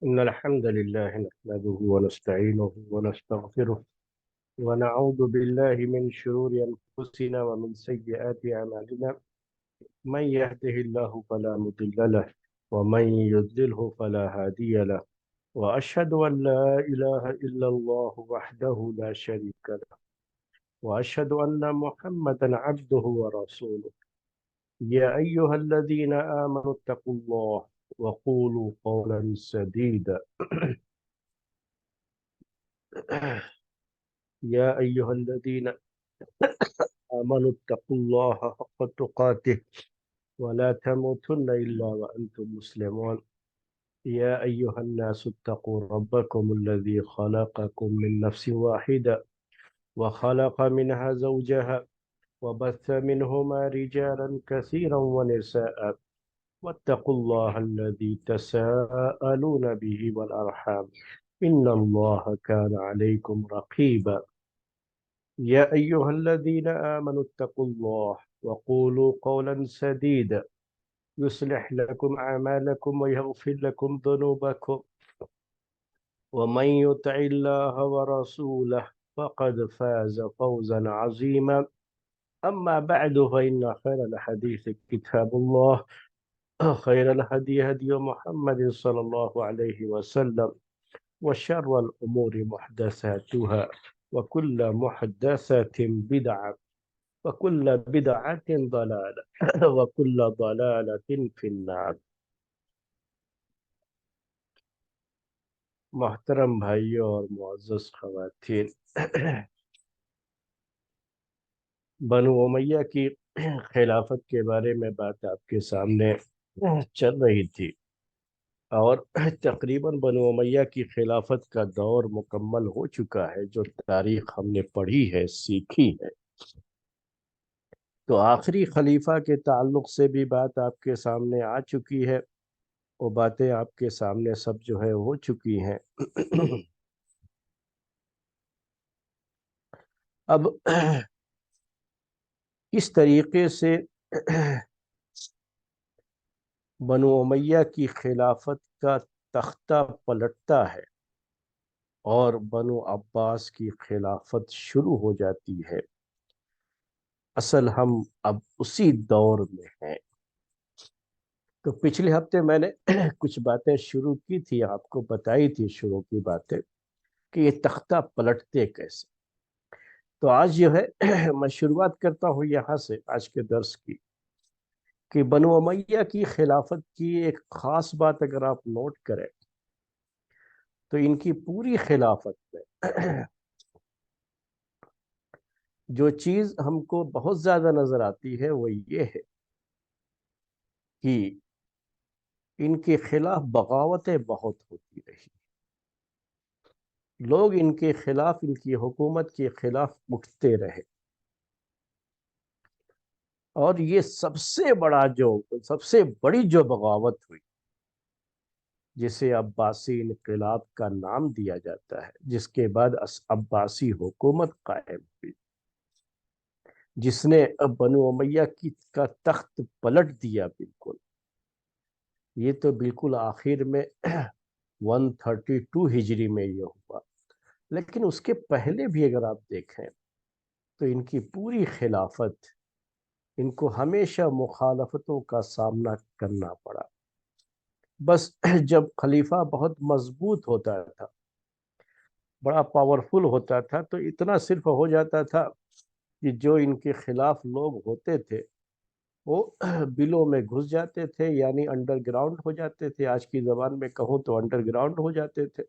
إن الحمد لله نحمده ونستعينه ونستغفره ونعوذ بالله من شرور أنفسنا ومن سيئات أعمالنا. من يهده الله فلا مضل له ومن يضلله فلا هادي له. وأشهد أن لا إله إلا الله وحده لا شريك له، وأشهد أن محمدا عبده ورسوله. يا أيها الذين آمنوا اتقوا الله وقولوا قولا سديدا. يا أيها الذين آمنوا اتقوا الله حق تقاته ولا تموتن إلا وأنتم مسلمون. يا أيها الناس اتقوا ربكم الذي خلقكم من نفس واحدة وخلق منها زوجها وبث منهما رجالا كثيرا ونساء. واتقوا الله الذي تساءلون به والأرحام، إن الله كان عليكم رقيبا. يا أيها الذين آمنوا اتقوا الله وقولوا قولا سديدا يصلح لكم أعمالكم ويغفر لكم ذنوبكم، ومن يطع الله ورسوله فقد فاز فوزا عظيما. أما بعد فإن خير الحديث كتاب الله، خير الهدي هدي محمد صلى الله عليه وسلم، وشر الأمور محدثاتها، وكل محدثة بدعة، وكل بدعة ضلالة وكل ضلالة في النار۔ محترم بھائیوں اور معزز خواتین، بنو امیہ کی خلافت کے بارے میں بات آپ کے سامنے چل رہی تھی، اور تقریباً بنو امیہ کی خلافت کا دور مکمل ہو چکا ہے۔ جو تاریخ ہم نے پڑھی ہے، سیکھی ہے، تو آخری خلیفہ کے تعلق سے بھی بات آپ کے سامنے آ چکی ہے۔ وہ باتیں آپ کے سامنے سب جو ہے ہو چکی ہیں۔ اب کس طریقے سے بنو امیہ کی خلافت کا تختہ پلٹتا ہے اور بنو عباس کی خلافت شروع ہو جاتی ہے، اصل ہم اب اسی دور میں ہیں۔ تو پچھلے ہفتے میں نے کچھ باتیں شروع کی تھی، آپ کو بتائی تھی شروع کی باتیں کہ یہ تختہ پلٹتے کیسے۔ تو آج جو ہے میں شروعات کرتا ہوں یہاں سے آج کے درس کی، کہ بنو امیہ کی خلافت کی ایک خاص بات اگر آپ نوٹ کریں تو ان کی پوری خلافت میں جو چیز ہم کو بہت زیادہ نظر آتی ہے وہ یہ ہے کہ ان کے خلاف بغاوتیں بہت ہوتی رہی۔ لوگ ان کے خلاف، ان کی حکومت کے خلاف اٹھتے رہے، اور یہ سب سے بڑی جو بغاوت ہوئی، جسے عباسی انقلاب کا نام دیا جاتا ہے، جس کے بعد عباسی حکومت قائم ہوئی، جس نے بنو امیہ کا تخت پلٹ دیا بالکل۔ یہ تو بالکل آخر میں 132 ہجری میں یہ ہوا، لیکن اس کے پہلے بھی اگر آپ دیکھیں تو ان کی پوری خلافت، ان کو ہمیشہ مخالفتوں کا سامنا کرنا پڑا۔ بس جب خلیفہ بہت مضبوط ہوتا تھا، بڑا پاورفل ہوتا تھا، تو اتنا صرف ہو جاتا تھا کہ جو ان کے خلاف لوگ ہوتے تھے وہ بلوں میں گھس جاتے تھے، یعنی انڈر گراؤنڈ ہو جاتے تھے، آج کی زبان میں کہوں تو انڈر گراؤنڈ ہو جاتے تھے،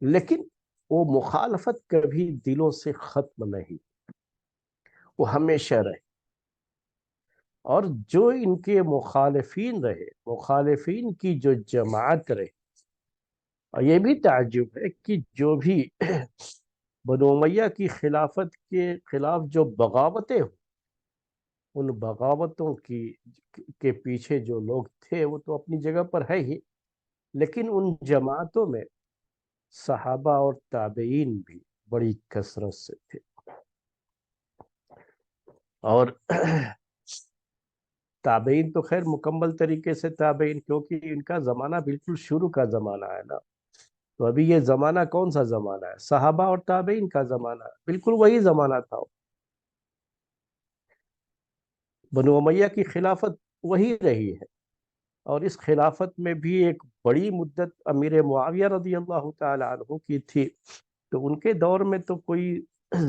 لیکن وہ مخالفت کبھی دلوں سے ختم نہیں، وہ ہمیشہ رہے۔ اور جو ان کے مخالفین رہے، مخالفین کی جو جماعت رہے، اور یہ بھی تعجب ہے کہ جو بھی بنو امیہ کی خلافت کے خلاف جو بغاوتیں ہوں، ان بغاوتوں کے پیچھے جو لوگ تھے وہ تو اپنی جگہ پر ہے ہی، لیکن ان جماعتوں میں صحابہ اور تابعین بھی بڑی کثرت سے تھے۔ اور تابعین تو خیر مکمل طریقے سے تابعین، کیونکہ ان کا زمانہ بالکل شروع کا زمانہ ہے نا. تو ابھی یہ زمانہ کون سا زمانہ ہے؟ صحابہ اور تابعین کا زمانہ ہے، بالکل وہی زمانہ تھا. بنو امیہ کی خلافت وہی رہی ہے، اور اس خلافت میں بھی ایک بڑی مدت امیر معاویہ رضی اللہ تعالی عنہ کی تھی. تو ان کے دور میں تو کوئی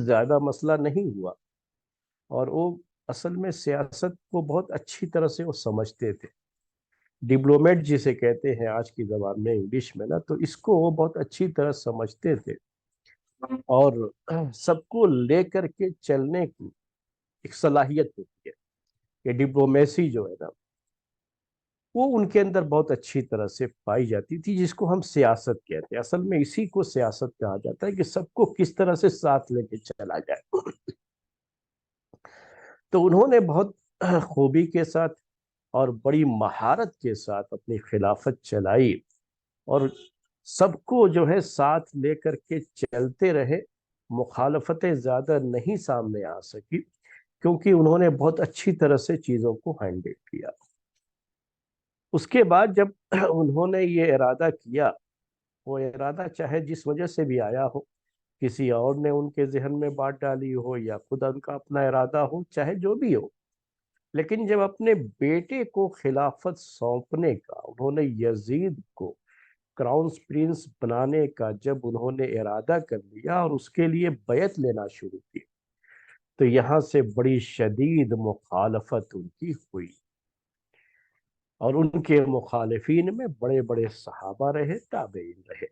زیادہ مسئلہ نہیں ہوا، اور وہ اصل میں سیاست کو بہت اچھی طرح سے وہ سمجھتے تھے. ڈپلومیٹ جسے کہتے ہیں آج کی زبان میں انگلش میں نا، تو اس کو وہ بہت اچھی طرح سمجھتے تھے. اور سب کو لے کر کے چلنے کی ایک صلاحیت ہوتی ہے. یہ ڈپلومیسی جو ہے نا، وہ ان کے اندر بہت اچھی طرح سے پائی جاتی تھی، جس کو ہم سیاست کہتے ہیں. اصل میں اسی کو سیاست کہا جاتا ہے، کہ سب کو کس طرح سے ساتھ لے کے چلا جائے. تو انہوں نے بہت خوبی کے ساتھ اور بڑی مہارت کے ساتھ اپنی خلافت چلائی، اور سب کو جو ہے ساتھ لے کر کے چلتے رہے. مخالفتیں زیادہ نہیں سامنے آ سکی، کیونکہ انہوں نے بہت اچھی طرح سے چیزوں کو ہینڈل کیا. اس کے بعد جب انہوں نے یہ ارادہ کیا، وہ ارادہ چاہے جس وجہ سے بھی آیا ہو، کسی اور نے ان کے ذہن میں بات ڈالی ہو، یا خود ان کا اپنا ارادہ ہو، چاہے جو بھی ہو، لیکن جب اپنے بیٹے کو خلافت سونپنے کا، انہوں نے یزید کو کراؤن پرنس بنانے کا جب انہوں نے ارادہ کر لیا اور اس کے لیے بیعت لینا شروع کی، تو یہاں سے بڑی شدید مخالفت ان کی ہوئی. اور ان کے مخالفین میں بڑے بڑے صحابہ رہے، تابعین رہے.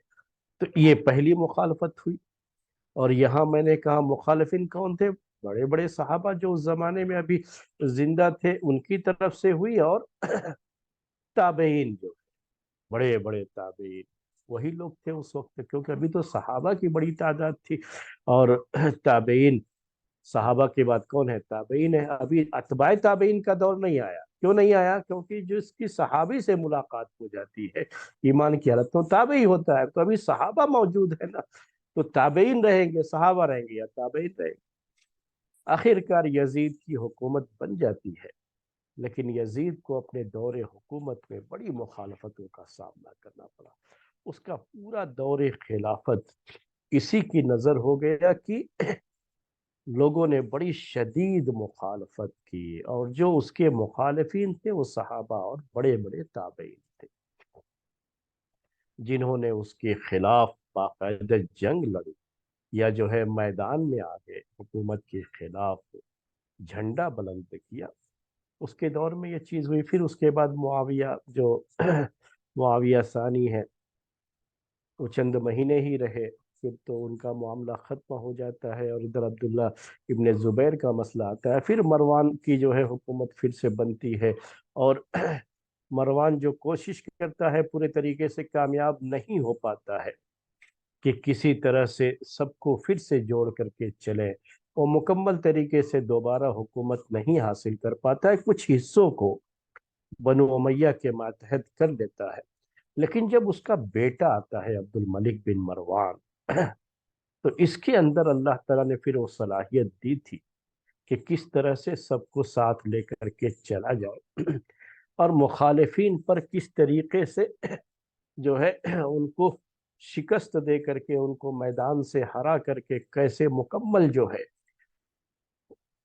تو یہ پہلی مخالفت ہوئی. اور یہاں میں نے کہا مخالفین کون تھے؟ بڑے بڑے صحابہ جو اس زمانے میں ابھی زندہ تھے ان کی طرف سے ہوئی، اور تابعین جو بڑے بڑے تابعین وہی لوگ تھے اس وقت، کیونکہ ابھی تو صحابہ کی بڑی تعداد تھی. اور تابعین، صحابہ کے بعد کون ہے؟ تابعین ہے. ابھی اتباع تابعین کا دور نہیں آیا. کیوں نہیں آیا؟ کیونکہ جس کی صحابی سے ملاقات ہو جاتی ہے ایمان کی حالت، تو تابعی ہوتا ہے. تو ابھی صحابہ موجود ہے نا، تو تابعین رہیں گے، صحابہ رہیں گے یا تابعین رہیں گے. آخر کار یزید کی حکومت بن جاتی ہے، لیکن یزید کو اپنے دور حکومت میں بڑی مخالفتوں کا سامنا کرنا پڑا. اس کا پورا دور خلافت اسی کی نظر ہو گیا کہ لوگوں نے بڑی شدید مخالفت کی، اور جو اس کے مخالفین تھے وہ صحابہ اور بڑے بڑے تابعین تھے، جنہوں نے اس کے خلاف باقاعدہ جنگ لڑی، یا جو ہے میدان میں آگے حکومت کے خلاف جھنڈا بلند کیا. اس کے دور میں یہ چیز ہوئی. پھر اس کے بعد معاویہ جو معاویہ ثانی ہے، وہ چند مہینے ہی رہے، پھر تو ان کا معاملہ ختم ہو جاتا ہے، اور ادھر عبداللہ ابن زبیر کا مسئلہ آتا ہے. پھر مروان کی جو ہے حکومت پھر سے بنتی ہے، اور مروان جو کوشش کرتا ہے پورے طریقے سے کامیاب نہیں ہو پاتا ہے کہ کسی طرح سے سب کو پھر سے جوڑ کر کے چلے. وہ مکمل طریقے سے دوبارہ حکومت نہیں حاصل کر پاتا ہے، کچھ حصوں کو بنو امیہ کے ماتحت کر لیتا ہے. لیکن جب اس کا بیٹا آتا ہے عبد الملک بن مروان، تو اس کے اندر اللہ تعالیٰ نے پھر وہ صلاحیت دی تھی کہ کس طرح سے سب کو ساتھ لے کر کے چلا جائے، اور مخالفین پر کس طریقے سے جو ہے ان کو شکست دے کر کے، ان کو میدان سے ہرا کر کے، کیسے مکمل جو ہے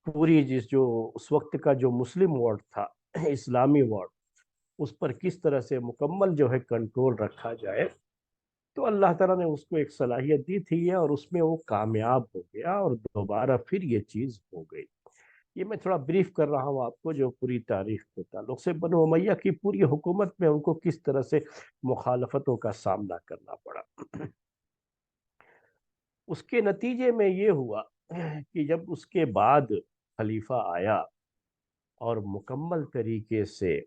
پوری جو اس وقت کا جو مسلم ورلڈ تھا، اسلامی ورلڈ، اس پر کس طرح سے مکمل جو ہے کنٹرول رکھا جائے. تو اللہ تعالیٰ نے اس کو ایک صلاحیت دی تھی، اور اس میں وہ کامیاب ہو گیا، اور دوبارہ پھر یہ چیز ہو گئی. یہ میں تھوڑا بریف کر رہا ہوں آپ کو، جو پوری تاریخ کے تعلق سے بنو امیہ کی پوری حکومت میں ان کو کس طرح سے مخالفتوں کا سامنا کرنا پڑا. اس کے نتیجے میں یہ ہوا کہ جب اس کے بعد خلیفہ آیا، اور مکمل طریقے سے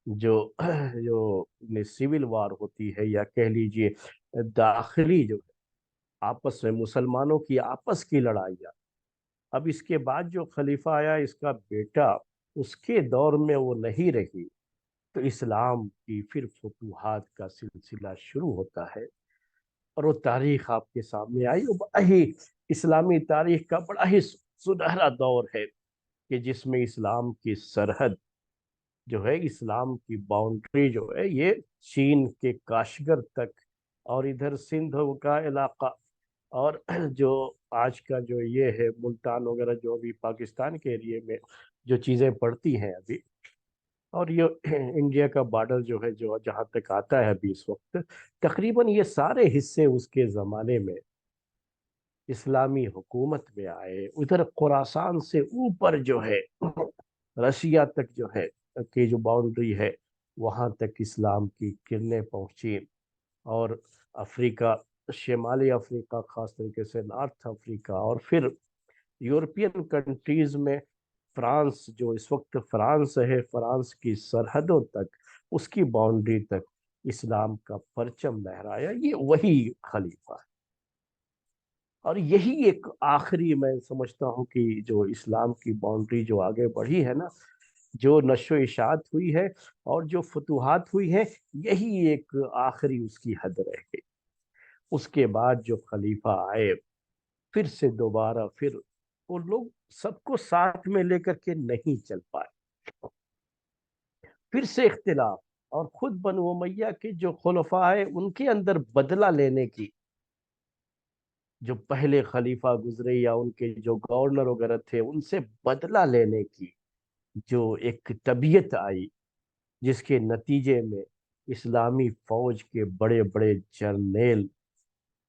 جو جو سول وار ہوتی ہے، یا کہہ لیجئے داخلی جو آپس میں مسلمانوں کی آپس کی لڑائیاں، اب اس کے بعد جو خلیفہ آیا اس کا بیٹا، اس کے دور میں وہ نہیں رہی. تو اسلام کی پھر فتوحات کا سلسلہ شروع ہوتا ہے، اور وہ تاریخ آپ کے سامنے آئی. وہ بڑا ہی اسلامی تاریخ کا بڑا ہی سنہرا دور ہے، کہ جس میں اسلام کی سرحد جو ہے اسلام کی باؤنڈری جو ہے یہ چین کے کاشگر تک، اور ادھر سندھ کا علاقہ، اور جو آج کا جو یہ ہے ملتان وغیرہ جو ابھی پاکستان کے ایریے میں جو چیزیں پڑتی ہیں ابھی، اور یہ انڈیا کا بارڈر جو ہے جو جہاں تک آتا ہے ابھی اس وقت، تقریباً یہ سارے حصے اس کے زمانے میں اسلامی حکومت میں آئے۔ ادھر خراسان سے اوپر جو ہے رشیا تک جو ہے کہ جو باؤنڈری ہے وہاں تک اسلام کی کرنیں پہنچی، اور افریقہ، شمالی افریقہ، خاص طریقے سے نارتھ افریقہ، اور پھر یورپین کنٹریز میں فرانس، جو اس وقت فرانس ہے، فرانس کی سرحدوں تک، اس کی باؤنڈری تک اسلام کا پرچم لہرایا۔ یہ وہی خلیفہ ہے، اور یہی ایک آخری میں سمجھتا ہوں کہ جو اسلام کی باؤنڈری جو آگے بڑھی ہے نا، جو نشو و اشاعت ہوئی ہے اور جو فتوحات ہوئی ہیں، یہی ایک آخری اس کی حد رہ گئی۔ اس کے بعد جو خلیفہ آئے پھر سے دوبارہ پھر وہ لوگ سب کو ساتھ میں لے کر کے نہیں چل پائے، پھر سے اختلاف، اور خود بنو امیہ کے جو خلفاء ہیں ان کے اندر بدلہ لینے کی، جو پہلے خلیفہ گزرے یا ان کے جو گورنر وغیرہ تھے ان سے بدلہ لینے کی جو ایک طبیعت آئی، جس کے نتیجے میں اسلامی فوج کے بڑے بڑے جرنیل،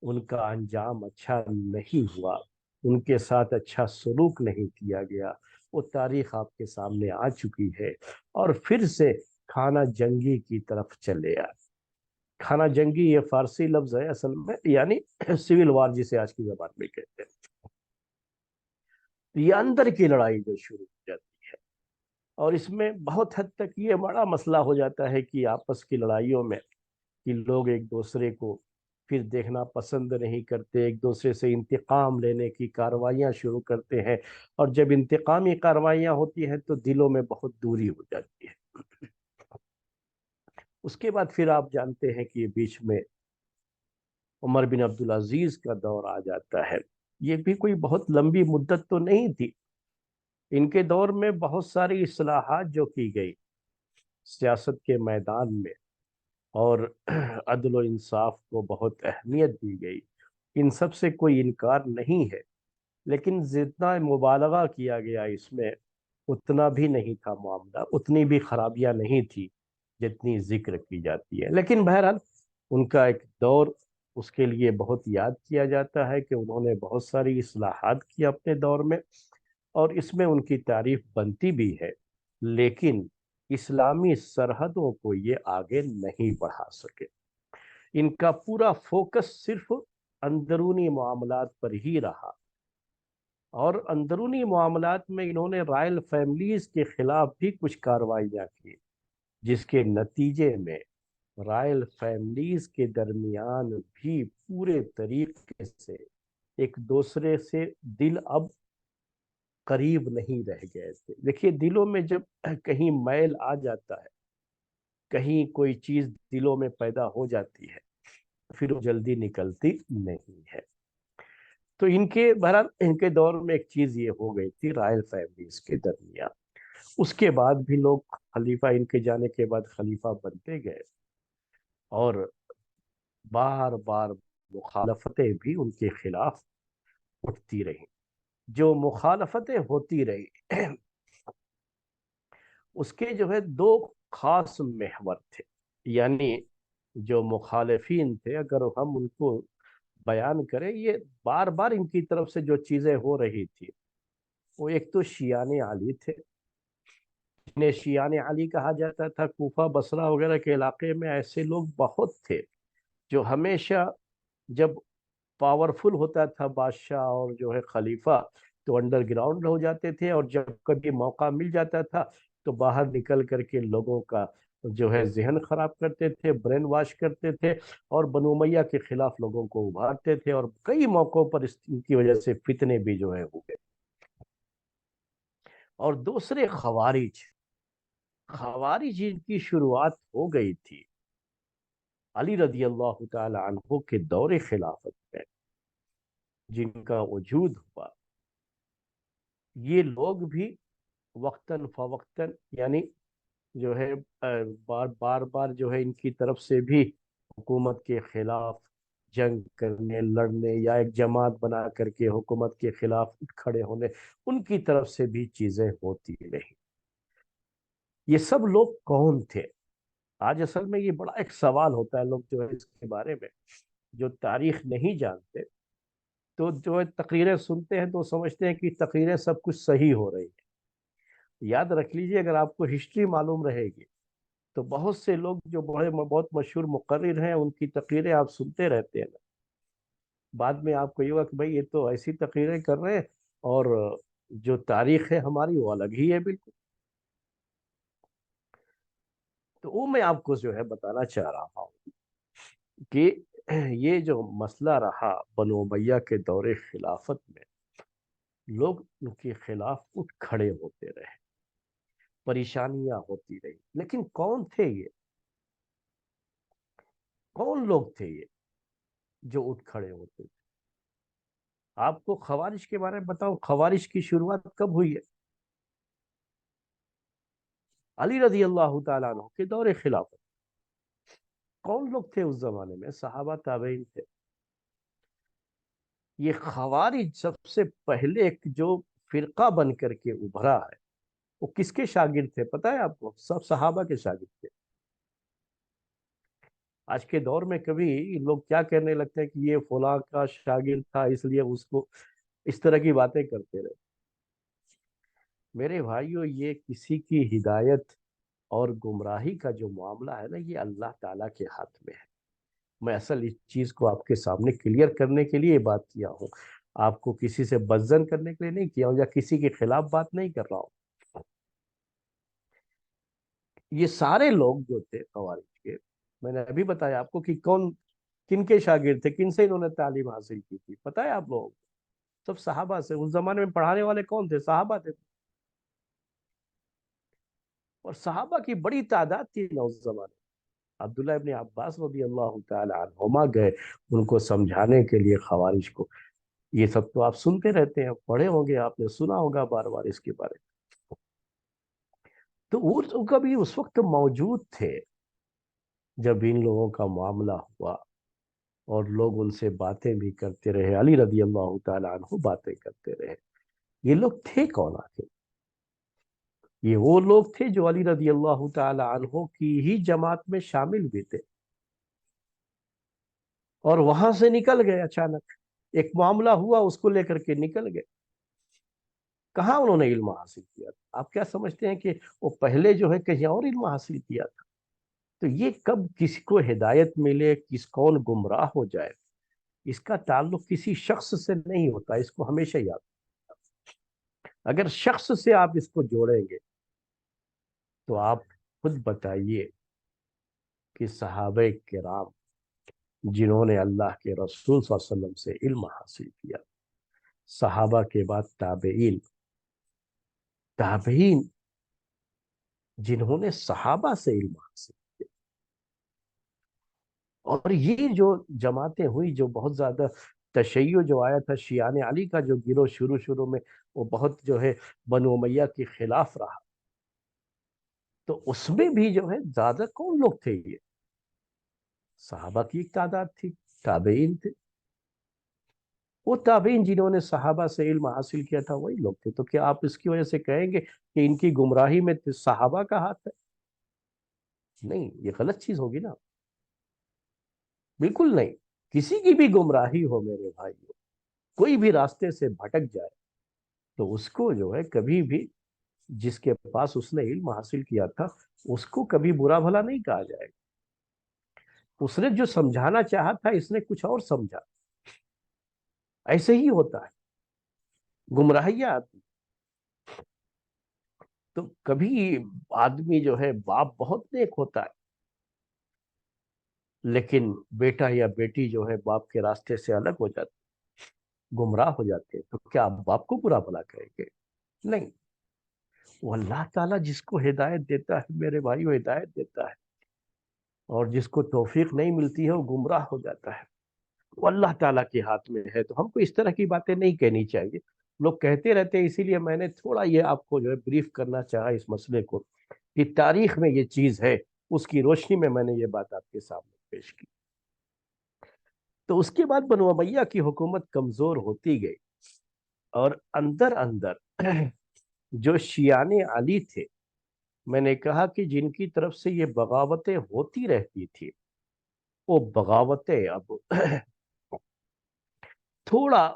ان کا انجام اچھا نہیں ہوا، ان کے ساتھ اچھا سلوک نہیں کیا گیا، وہ تاریخ آپ کے سامنے آ چکی ہے، اور پھر سے کھانا جنگی کی طرف چلے آئے۔ کھانا جنگی یہ فارسی لفظ ہے اصل میں، یعنی سول وار جسے آج کی زبان میں کہتے ہیں۔ یہ اندر کی لڑائی جو شروع ہو جاتی ہے، اور اس میں بہت حد تک یہ بڑا مسئلہ ہو جاتا ہے کہ آپس کی لڑائیوں میں کہ لوگ ایک دوسرے کو پھر دیکھنا پسند نہیں کرتے، ایک دوسرے سے انتقام لینے کی کارروائیاں شروع کرتے ہیں، اور جب انتقامی کارروائیاں ہوتی ہیں تو دلوں میں بہت دوری ہو جاتی ہے۔ اس کے بعد پھر آپ جانتے ہیں کہ بیچ میں عمر بن عبدالعزیز کا دور آ جاتا ہے۔ یہ بھی کوئی بہت لمبی مدت تو نہیں تھی، ان کے دور میں بہت ساری اصلاحات جو کی گئی سیاست کے میدان میں، اور عدل و انصاف کو بہت اہمیت دی گئی، ان سب سے کوئی انکار نہیں ہے، لیکن جتنا مبالغہ کیا گیا اس میں اتنا بھی نہیں تھا معاملہ، اتنی بھی خرابیاں نہیں تھی جتنی ذکر کی جاتی ہے۔ لیکن بہرحال ان کا ایک دور اس کے لیے بہت یاد کیا جاتا ہے کہ انہوں نے بہت ساری اصلاحات کی اپنے دور میں، اور اس میں ان کی تعریف بنتی بھی ہے، لیکن اسلامی سرحدوں کو یہ آگے نہیں بڑھا سکے۔ ان کا پورا فوکس صرف اندرونی معاملات پر ہی رہا، اور اندرونی معاملات میں انہوں نے رائل فیملیز کے خلاف بھی کچھ کارروائیاں کی، جس کے نتیجے میں رائل فیملیز کے درمیان بھی پورے طریقے سے ایک دوسرے سے دل اب قریب نہیں رہ گئے تھے۔ دیکھیے دلوں میں جب کہیں میل آ جاتا ہے، کہیں کوئی چیز دلوں میں پیدا ہو جاتی ہے، پھر وہ جلدی نکلتی نہیں ہے۔ تو ان کے بہرحال ان کے دور میں ایک چیز یہ ہو گئی تھی رائل فیملیز کے درمیان۔ اس کے بعد بھی لوگ خلیفہ، ان کے جانے کے بعد خلیفہ بنتے گئے، اور بار بار مخالفتیں بھی ان کے خلاف اٹھتی رہی۔ جو مخالفتیں ہوتی رہی اس کے جو ہے دو خاص محور تھے، یعنی جو مخالفین تھے اگر ہم ان کو بیان کریں، یہ بار بار ان کی طرف سے جو چیزیں ہو رہی تھی، وہ ایک تو شیعان علی تھے، جنہیں شیعان علی کہا جاتا تھا۔ کوفہ بصرہ وغیرہ کے علاقے میں ایسے لوگ بہت تھے جو ہمیشہ جب پاورفل ہوتا تھا بادشاہ اور جو ہے خلیفہ تو انڈر گراؤنڈ ہو جاتے تھے، اور جب کبھی موقع مل جاتا تھا تو باہر نکل کر کے لوگوں کا جو ہے ذہن خراب کرتے تھے، برین واش کرتے تھے، اور بنو امیہ کے خلاف لوگوں کو ابھارتے تھے، اور کئی موقعوں پر اس کی وجہ سے فتنے بھی جو ہے ہوئے۔ اور دوسرے خوارج، خوارج ان کی شروعات ہو گئی تھی علی رضی اللہ تعالی عنہ کے دور خلافت میں، جن کا وجود ہوا۔ یہ لوگ بھی وقتاً فوقتاً، یعنی جو ہے بار بار بار جو ہے ان کی طرف سے بھی حکومت کے خلاف جنگ کرنے لڑنے یا ایک جماعت بنا کر کے حکومت کے خلاف اٹھ کھڑے ہونے، ان کی طرف سے بھی چیزیں ہوتی رہی۔ یہ سب لوگ کون تھے؟ آج اصل میں یہ بڑا ایک سوال ہوتا ہے، لوگ جو ہے اس کے بارے میں جو تاریخ نہیں جانتے تو جو ہے تقریریں سنتے ہیں تو سمجھتے ہیں کہ تقریریں سب کچھ صحیح ہو رہی ہیں۔ یاد رکھ لیجئے، اگر آپ کو ہسٹری معلوم رہے گی تو بہت سے لوگ جو بہت مشہور مقرر ہیں ان کی تقریریں آپ سنتے رہتے ہیں نا، بعد میں آپ کو یہ ہوگا کہ بھائی یہ تو ایسی تقریریں کر رہے ہیں اور جو تاریخ ہے ہماری وہ الگ ہی ہے بالکل۔ تو وہ میں آپ کو جو ہے بتانا چاہ رہا ہوں کہ یہ جو مسئلہ رہا بنو امیہ کے دور خلافت میں، لوگ ان کے خلاف اٹھ کھڑے ہوتے رہے، پریشانیاں ہوتی رہی، لیکن کون تھے یہ؟ کون لوگ تھے یہ جو اٹھ کھڑے ہوتے تھے؟ آپ کو خوارج کے بارے میں بتاؤں، خوارج کی شروعات کب ہوئی ہے؟ علی رضی اللہ تعالیٰ عنہ کے دور خلافت۔ کون لوگ تھے اس زمانے میں؟ صحابہ تابعین تھے۔ یہ خوارج سب سے پہلے ایک جو فرقہ بن کر کے ابھرا ہے وہ کس کے شاگرد تھے پتہ ہے آپ کو؟ سب صحابہ کے شاگرد تھے۔ آج کے دور میں کبھی لوگ کیا کہنے لگتے ہیں کہ یہ فلاں کا شاگرد تھا اس لیے اس کو اس طرح کی باتیں کرتے رہے۔ میرے بھائیوں، یہ کسی کی ہدایت اور گمراہی کا جو معاملہ ہے نا، یہ اللہ تعالیٰ کے ہاتھ میں ہے۔ میں اصل اس چیز کو آپ کے سامنے کلیئر کرنے کے لیے بات کیا ہوں، آپ کو کسی سے بدظن کرنے کے لیے نہیں کیا ہوں یا کسی کے خلاف بات نہیں کر رہا ہوں۔ یہ سارے لوگ جو تھے خوارج کے، میں نے ابھی بتایا آپ کو کہ کن کے شاگرد تھے، کن سے انہوں نے تعلیم حاصل کی تھی، پتہ ہے آپ لوگ؟ سب صحابہ سے۔ اس زمانے میں پڑھانے والے کون تھے؟ صحابہ تھے، اور صحابہ کی بڑی تعداد تھی نا اس زمانے میں۔ عبداللہ ابن عباس رضی اللہ تعالی عنہما گئے ان کو سمجھانے کے لیے خوارج کو۔ یہ سب تو آپ سنتے رہتے ہیں، پڑھے ہوں گے، آپ نے سنا ہوگا بار بار اس کے بارے میں۔ تو وہ کبھی اس وقت موجود تھے جب ان لوگوں کا معاملہ ہوا، اور لوگ ان سے باتیں بھی کرتے رہے، علی رضی اللہ تعالیٰ عنہ باتیں کرتے رہے۔ یہ لوگ تھے کون آخر؟ یہ وہ لوگ تھے جو علی رضی اللہ تعالیٰ عنہ کی ہی جماعت میں شامل بھی تھے، اور وہاں سے نکل گئے اچانک، ایک معاملہ ہوا اس کو لے کر کے نکل گئے۔ کہاں انہوں نے علم حاصل کیا تھا؟ آپ کیا سمجھتے ہیں کہ وہ پہلے جو ہے کہیں اور علم حاصل کیا تھا؟ تو یہ کب کسی کو ہدایت ملے، کون گمراہ ہو جائے، اس کا تعلق کسی شخص سے نہیں ہوتا، اس کو ہمیشہ یاد رکھنا۔ اگر شخص سے آپ اس کو جوڑیں گے تو آپ خود بتائیے کہ صحابہ کرام جنہوں نے اللہ کے رسول صلی اللہ علیہ وسلم سے علم حاصل کیا، صحابہ کے بعد تابعین، تابعین جنہوں نے صحابہ سے علم حاصل کیا، اور یہ جو جماعتیں ہوئی، جو بہت زیادہ تشیع جو آیا تھا، شیعان علی کا جو گروہ شروع میں وہ بہت جو ہے بنو امیہ کے خلاف رہا، تو اس میں بھی جو ہے زیادہ کون لوگ تھے؟ یہ صحابہ کی ایک تعداد تھی، تابعین تھے۔ وہ تابعین جنہوں نے صحابہ سے علم حاصل کیا تھا وہی لوگ تھے۔ تو کیا آپ اس کی وجہ سے کہیں گے کہ ان کی گمراہی میں صحابہ کا ہاتھ ہے؟ نہیں، یہ غلط چیز ہوگی نا، بالکل نہیں۔ کسی کی بھی گمراہی ہو میرے بھائیوں، کوئی بھی راستے سے بھٹک جائے تو اس کو جو ہے کبھی بھی، جس کے پاس اس نے علم حاصل کیا تھا اس کو کبھی برا بھلا نہیں کہا جائے گا۔ اس نے جو سمجھانا چاہا تھا اس نے کچھ اور سمجھا، ایسے ہی ہوتا ہے، گمراہیاں آتی۔ تو کبھی آدمی جو ہے باپ بہت نیک ہوتا ہے، لیکن بیٹا یا بیٹی جو ہے باپ کے راستے سے الگ ہو جاتے، گمراہ ہو جاتے، تو کیا آپ باپ کو برا بھلا کہیں گے؟ نہیں، وہ اللہ تعالیٰ جس کو ہدایت دیتا ہے میرے بھائیو، ہدایت دیتا ہے، اور جس کو توفیق نہیں ملتی ہے وہ گمراہ ہو جاتا ہے، وہ اللہ تعالیٰ کے ہاتھ میں ہے۔ تو ہم کو اس طرح کی باتیں نہیں کہنی چاہیے، لوگ کہتے رہتے ہیں، اسی لیے میں نے تھوڑا یہ آپ کو جو ہے بریف کرنا چاہا اس مسئلے کو، کہ تاریخ میں یہ چیز ہے، اس کی روشنی میں میں نے یہ بات آپ کے سامنے پیش کی۔ تو اس کے بعد بنو امیہ کی حکومت کمزور ہوتی گئی، اور اندر اندر جو شیعان علی تھے، میں نے کہا کہ جن کی طرف سے یہ بغاوتیں ہوتی رہتی تھی، وہ بغاوتیں اب تھوڑا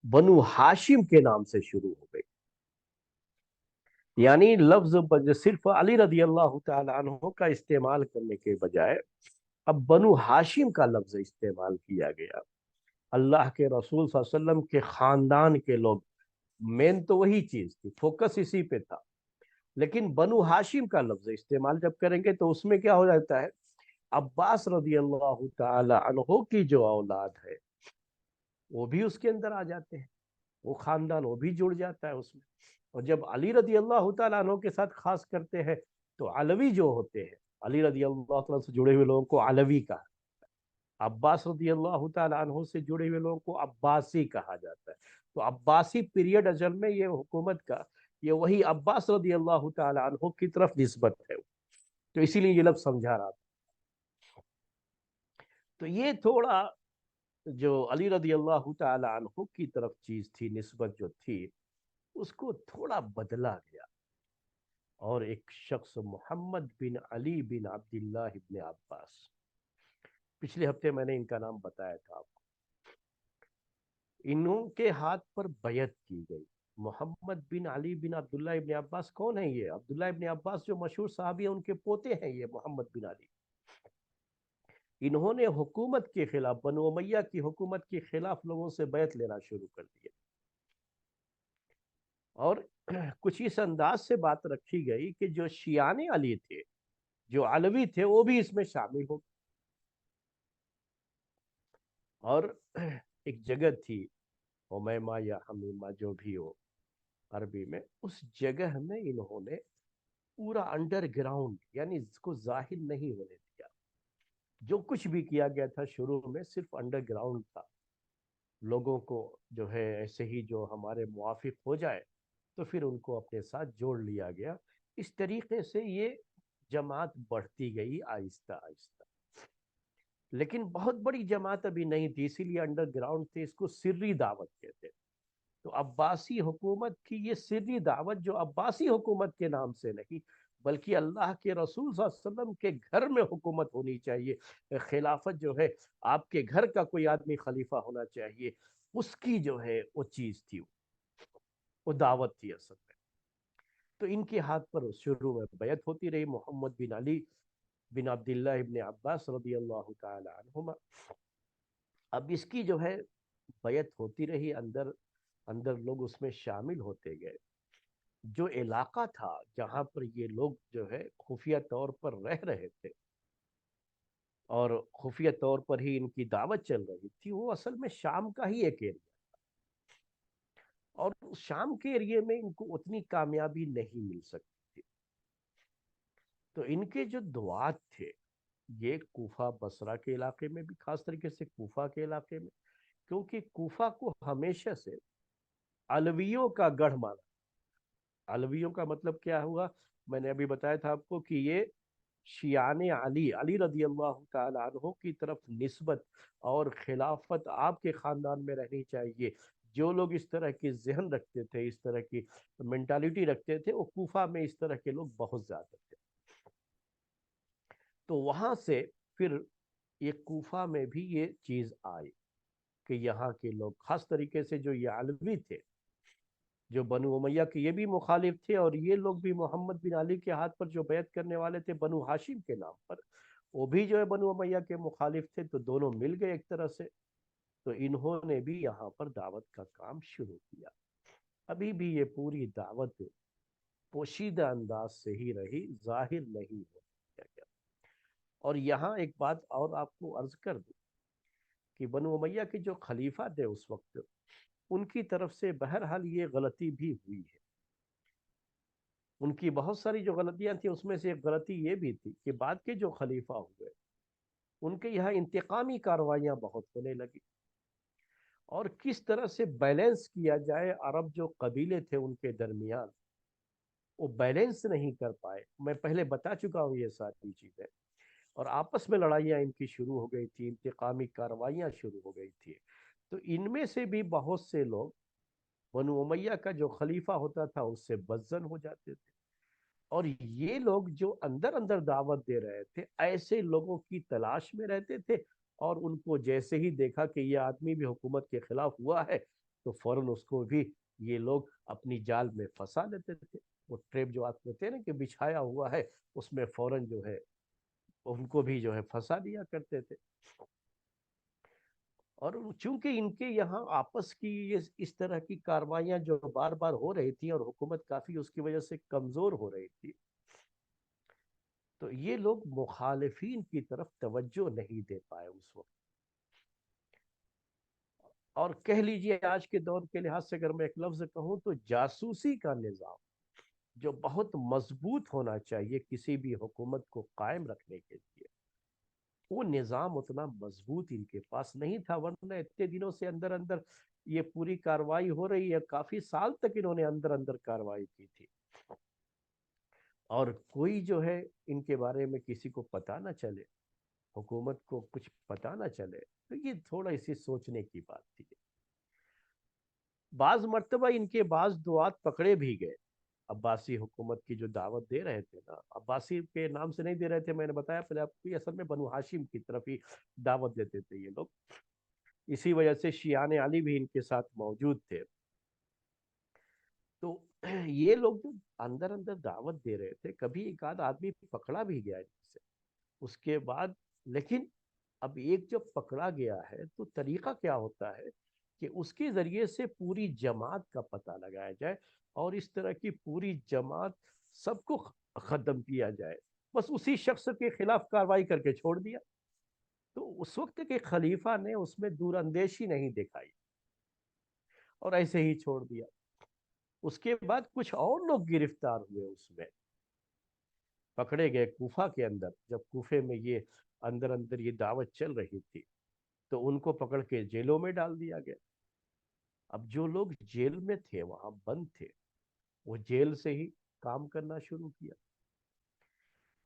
بنو ہاشم کے نام سے شروع ہو گئی۔ یعنی لفظ صرف علی رضی اللہ تعالی عنہ کا استعمال کرنے کے بجائے اب بنو ہاشم کا لفظ استعمال کیا گیا۔ اللہ کے رسول صلی اللہ علیہ وسلم کے خاندان کے لوگ، مین تو وہی چیز تھی، فوکس اسی پہ تھا، لیکن بنو ہاشم کا لفظ استعمال جب کریں گے تو اس میں کیا ہو جاتا ہے، عباس رضی اللہ تعالی عنہ کی جو اولاد ہے وہ بھی اس کے اندر آ جاتے ہیں، وہ خاندان وہ بھی جڑ جاتا ہے اس میں۔ اور جب علی رضی اللہ تعالیٰ عنہ کے ساتھ خاص کرتے ہیں تو علوی جو ہوتے ہیں، علی رضی اللہ تعالیٰ سے جڑے ہوئے لوگوں کو علوی کہا، عباس رضی اللہ تعالیٰ عنہ سے جڑے ہوئے لوگوں کو عباسی کہا جاتا ہے۔ تو عباسی پیریڈ اصل میں یہ حکومت کا یہ وہی عباس رضی اللہ تعالیٰ عنہ کی طرف نسبت ہے، تو اسی لیے یہ لفظ سمجھا رہا تھا۔ تو یہ تھوڑا جو علی رضی اللہ تعالی عنہ کی طرف چیز تھی، نسبت جو تھی، اس کو تھوڑا بدلا گیا، اور ایک شخص محمد بن علی بن عبداللہ ابن عباس، پچھلے ہفتے میں نے ان کا نام بتایا تھا آپ کو، انہوں کے ہاتھ پر بیعت کی گئی۔ محمد بن علی بن عبداللہ ابن عباس کون ہیں؟ یہ عبداللہ ابن عباس جو مشہور صحابی ہیں ان کے پوتے ہیں، یہ محمد بن علی۔ انہوں نے حکومت کے خلاف، بنو امیہ کی حکومت کے خلاف لوگوں سے بیعت لینا شروع کر دیا، اور کچھ اس انداز سے بات رکھی گئی کہ جو شیعان علی تھے، جو علوی تھے، وہ بھی اس میں شامل ہو۔ اور ایک جگہ تھی حمیمہ یا حمیمہ جو بھی ہو عربی میں، اس جگہ میں انہوں نے پورا انڈر گراؤنڈ، یعنی اس کو ظاہر نہیں ہونے دیا، جو کچھ بھی کیا گیا تھا شروع میں صرف انڈر گراؤنڈ تھا، لوگوں کو جو ہے ایسے ہی جو ہمارے موافق ہو جائے تو پھر ان کو اپنے ساتھ جوڑ لیا گیا۔ اس طریقے سے یہ جماعت بڑھتی گئی آہستہ آہستہ، لیکن بہت بڑی جماعت ابھی نہیں تھی، اسی لیے انڈر گراؤنڈ تھے، اس کو سری دعوت کہتے۔ تو عباسی حکومت کی یہ سری دعوت، جو عباسی حکومت کے نام سے نہیں بلکہ اللہ کے رسول صلی اللہ علیہ وسلم کے گھر میں حکومت ہونی چاہیے، خلافت جو ہے آپ کے گھر کا کوئی آدمی خلیفہ ہونا چاہیے، اس کی جو ہے وہ چیز تھی، وہ دعوت تھی اصل میں۔ تو ان کے ہاتھ پر شروع میں بیعت ہوتی رہی، محمد بن علی بن عبداللہ ابن عباس رضی اللہ تعالی عنہما۔ اب اس کی جو ہے بیعت ہوتی رہی، اندر اندر لوگ اس میں شامل ہوتے گئے۔ جو علاقہ تھا جہاں پر یہ لوگ جو ہے خفیہ طور پر رہ رہے تھے اور خفیہ طور پر ہی ان کی دعوت چل رہی تھی، وہ اصل میں شام کا ہی ایک ایریا، اور شام کے ایریے میں ان کو اتنی کامیابی نہیں مل سکتی تھی۔ تو ان کے جو دعات تھے یہ کوفہ بصرہ کے علاقے میں بھی، خاص طریقے سے کوفہ کے علاقے میں، کیونکہ کوفہ کو ہمیشہ سے علویوں کا گڑھ مانا۔ علویوں کا مطلب کیا ہوا؟ میں نے ابھی بتایا تھا آپ کو کہ یہ شیعان علی، علی رضی اللہ تعالی عنہ کی طرف نسبت اور خلافت آپ کے خاندان میں رہنی چاہیے، جو لوگ اس طرح کی ذہن رکھتے تھے، اس طرح کی مینٹالٹی رکھتے تھے، وہ کوفہ میں اس طرح کے لوگ بہت زیادہ تھے۔ تو وہاں سے پھر یہ کوفہ میں بھی یہ چیز آئی کہ یہاں کے لوگ، خاص طریقے سے جو یہ علوی تھے، جو بنو امیہ کے یہ بھی مخالف تھے، اور یہ لوگ بھی محمد بن علی کے ہاتھ پر جو بیعت کرنے والے تھے بنو ہاشم کے نام پر، وہ بھی جو ہے بنو امیہ کے مخالف تھے، تو دونوں مل گئے ایک طرح سے۔ تو انہوں نے بھی یہاں پر دعوت کا کام شروع کیا۔ ابھی بھی یہ پوری دعوت پوشیدہ انداز سے ہی رہی، ظاہر نہیں ہو گیا۔ اور یہاں ایک بات اور آپ کو عرض کر دوں کہ بنو امیہ کے جو خلیفہ تھے اس وقت، ان کی طرف سے بہرحال یہ غلطی بھی ہوئی ہے۔ ان کی بہت ساری جو غلطیاں تھیں، اس میں سے ایک غلطی یہ بھی تھی کہ بعد کے جو خلیفہ ہوئے ان کے یہاں انتقامی کارروائیاں بہت ہونے لگی، اور کس طرح سے بیلنس کیا جائے عرب جو قبیلے تھے ان کے درمیان، وہ بیلنس نہیں کر پائے. میں پہلے بتا چکا ہوں یہ ساری چیزیں. اور آپس میں لڑائیاں ان کی شروع ہو گئی تھی، انتقامی کارروائیاں شروع ہو گئی تھی. تو ان میں سے بھی بہت سے لوگ بنو امیہ کا جو خلیفہ ہوتا تھا اس سے بدظن ہو جاتے تھے. اور یہ لوگ جو اندر اندر دعوت دے رہے تھے ایسے لوگوں کی تلاش میں رہتے تھے، اور ان کو جیسے ہی دیکھا کہ یہ آدمی بھی حکومت کے خلاف ہوا ہے تو فوراً اس کو بھی یہ لوگ اپنی جال میں پھنسا لیتے تھے. وہ ٹریپ جو آپ کہتے ہیں نا کہ بچھایا ہوا ہے، اس میں فوراً جو ہے ان کو بھی جو ہے پھنسا دیا کرتے تھے. اور چونکہ ان کے یہاں آپس کی اس طرح کی کاروائیاں جو بار بار ہو رہی تھی اور حکومت کافی اس کی وجہ سے کمزور ہو رہی تھی، تو یہ لوگ مخالفین کی طرف توجہ نہیں دے پائے اس وقت. اور کہہ لیجئے آج کے دور کے لحاظ سے اگر میں ایک لفظ کہوں تو جاسوسی کا نظام جو بہت مضبوط ہونا چاہیے کسی بھی حکومت کو قائم رکھنے کے لیے، وہ نظام اتنا مضبوط ان کے پاس نہیں تھا. ورنہ اتنے دنوں سے اندر اندر یہ پوری کاروائی ہو رہی ہے، کافی سال تک انہوں نے اندر اندر کاروائی کی تھی، اور کوئی جو ہے ان کے بارے میں کسی کو پتا نہ چلے، حکومت کو کچھ پتا نہ چلے. تو یہ تھوڑا سی سوچنے کی بات تھی. بعض مرتبہ ان کے بعض دعات پکڑے بھی گئے. عباسی حکومت کی جو دعوت دے رہے تھے نا، عباسی کے نام سے نہیں دے رہے تھے، میں نے بتایا پہلے آپ کو، اصل میں بنو ہاشم کی طرف ہی دعوت دیتے تھے یہ لوگ. اسی وجہ سے شیعان علی بھی ان کے ساتھ موجود تھے. تو یہ لوگ جو اندر اندر دعوت دے رہے تھے، کبھی ایک آدھ آدمی پکڑا بھی گیا ان سے اس کے بعد. لیکن اب ایک جب پکڑا گیا ہے تو طریقہ کیا ہوتا ہے کہ اس کے ذریعے سے پوری جماعت کا پتہ لگایا جائے، اور اس طرح کی پوری جماعت سب کو ختم کیا جائے. بس اسی شخص کے خلاف کاروائی کر کے چھوڑ دیا. تو اس وقت کے خلیفہ نے اس میں دور اندیشی نہیں دکھائی اور ایسے ہی چھوڑ دیا. اس کے بعد کچھ اور لوگ گرفتار ہوئے، اس میں پکڑے گئے کوفہ کے اندر. جب کوفے میں یہ اندر اندر یہ دعوت چل رہی تھی تو ان کو پکڑ کے جیلوں میں ڈال دیا گیا. اب جو لوگ جیل میں تھے، وہاں بند تھے، وہ جیل سے ہی کام کرنا شروع کیا،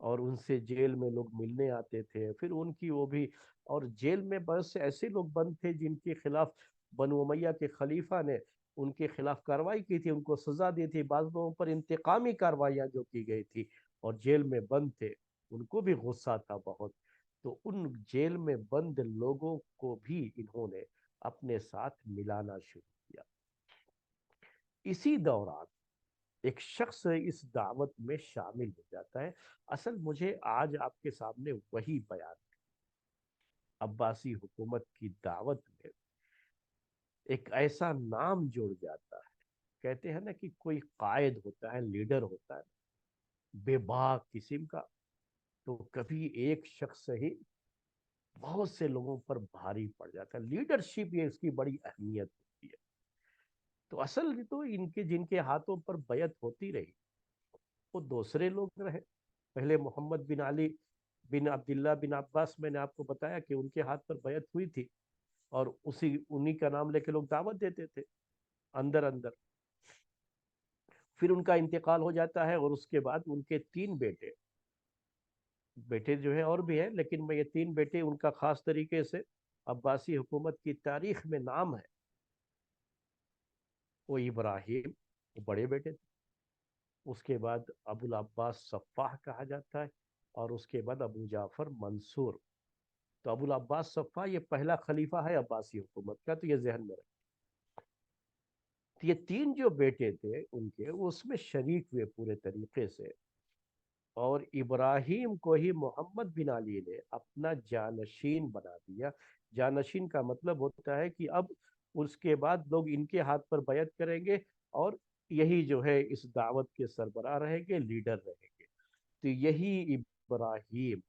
اور ان سے جیل میں لوگ ملنے آتے تھے. پھر ان کی وہ بھی، اور جیل میں بہت سے ایسے لوگ بند تھے جن کے خلاف بنو امیہ کے خلیفہ نے ان کے خلاف کاروائی کی تھی، ان کو سزا دی تھی. بعض لوگوں پر انتقامی کاروائیاں جو کی گئی تھی اور جیل میں بند تھے، ان کو بھی غصہ تھا بہت. تو ان جیل میں بند لوگوں کو بھی انہوں نے اپنے ساتھ ملانا شروع کیا. اسی دوران ایک شخص اس دعوت میں شامل ہو جاتا ہے. اصل مجھے آج آپ کے سامنے وہی بیان، عباسی حکومت کی دعوت میں ایک ایسا نام جڑ جاتا ہے. کہتے ہیں نا کہ کوئی قائد ہوتا ہے، لیڈر ہوتا ہے بے باک قسم کا، تو کبھی ایک شخص ہی بہت سے لوگوں پر بھاری پڑ جاتا ہے. لیڈرشپ یہ اس کی بڑی اہمیت ہوتی ہے. تو اصل تو ان کے جن کے ہاتھوں پر بیعت ہوتی رہی وہ دوسرے لوگ رہے. پہلے محمد بن علی بن عبداللہ بن عباس، میں نے آپ کو بتایا کہ ان کے ہاتھ پر بیعت ہوئی تھی، اور انہی کا نام لے کے لوگ دعوت دیتے تھے اندر اندر. پھر ان کا انتقال ہو جاتا ہے، اور اس کے بعد ان کے تین بیٹے بیٹے جو ہیں اور بھی ہیں، لیکن میں یہ تین بیٹے ان کا خاص طریقے سے عباسی حکومت کی تاریخ میں نام ہے. وہ ابراہیم، وہ بڑے بیٹے تھے. اس کے بعد ابو العباس صفاح کہا جاتا ہے، اور اس کے بعد ابو جعفر منصور. تو ابو العباس صفاح یہ پہلا خلیفہ ہے عباسی حکومت کا، تو یہ ذہن میں رکھیں. یہ تین جو بیٹے تھے ان کے، وہ اس میں شریک ہوئے پورے طریقے سے. اور ابراہیم کو ہی محمد بن علی نے اپنا جانشین بنا دیا. جانشین کا مطلب ہوتا ہے کہ اب اس کے بعد لوگ ان کے ہاتھ پر بیعت کریں گے، اور یہی جو ہے اس دعوت کے سربراہ رہیں گے، لیڈر رہیں گے. تو یہی ابراہیم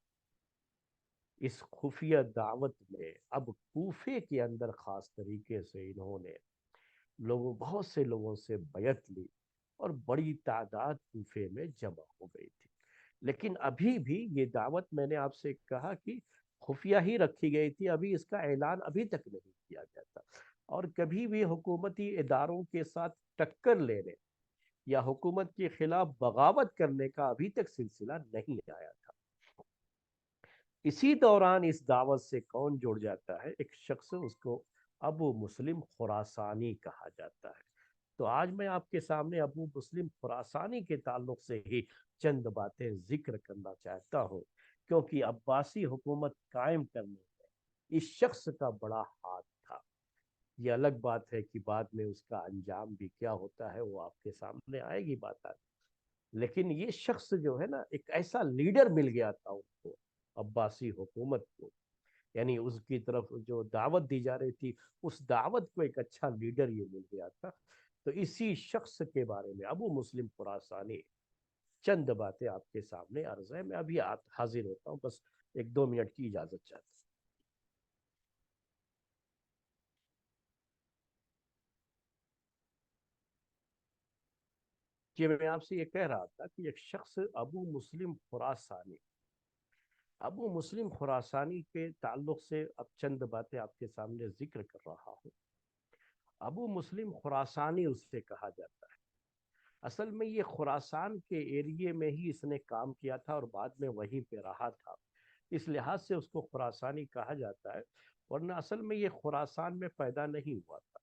اس خفیہ دعوت میں اب کوفے کے اندر خاص طریقے سے انہوں نے بہت سے لوگوں سے بیعت لی، اور بڑی تعداد کوفے میں جمع ہو گئی تھی. لیکن ابھی بھی یہ دعوت، میں نے آپ سے کہا کہ خفیہ ہی رکھی گئی تھی، ابھی اس کا اعلان ابھی تک نہیں کیا گیا تھا. اور کبھی بھی حکومتی اداروں کے ساتھ ٹکر لینے یا حکومت کے خلاف بغاوت کرنے کا ابھی تک سلسلہ نہیں آیا تھا۔ اسی دوران اس دعوت سے کون جڑ جاتا ہے؟ ایک شخص، اس کو ابو مسلم خراسانی کہا جاتا ہے۔ تو آج میں آپ کے سامنے ابو مسلم خراسانی کے تعلق سے ہی چند باتیں ذکر کرنا چاہتا ہوں، کیونکہ عباسی حکومت قائم کرنے میں اس شخص کا بڑا ہاتھ تھا۔ یہ الگ بات ہے کہ بعد میں اس کا انجام بھی کیا ہوتا ہے، وہ آپ کے سامنے آئے گی بات آئے، لیکن یہ شخص جو ہے نا، ایک ایسا لیڈر مل گیا تھا ان کو، عباسی حکومت کو، یعنی اس کی طرف جو دعوت دی جا رہی تھی، اس دعوت کو ایک اچھا لیڈر یہ مل گیا تھا۔ تو اسی شخص کے بارے میں ابو مسلم خراسانی چند باتیں آپ کے سامنے عرض ہے۔ میں ابھی حاضر ہوتا ہوں، بس ایک دو منٹ کی اجازت چاہتا ہوں۔ کہ میں آپ سے یہ کہہ رہا تھا کہ ایک شخص ابو مسلم خراسانی، ابو مسلم خراسانی کے تعلق سے اب چند باتیں آپ کے سامنے ذکر کر رہا ہوں۔ ابو مسلم خراسانی اس سے کہا جاتا ہے۔ اصل میں یہ خراسان کے ایریے میں ہی اس نے کام کیا تھا اور بعد میں وہیں پہ رہا تھا، اس لحاظ سے اس کو خراسانی کہا جاتا ہے، ورنہ اصل میں یہ خراسان میں پیدا نہیں ہوا تھا۔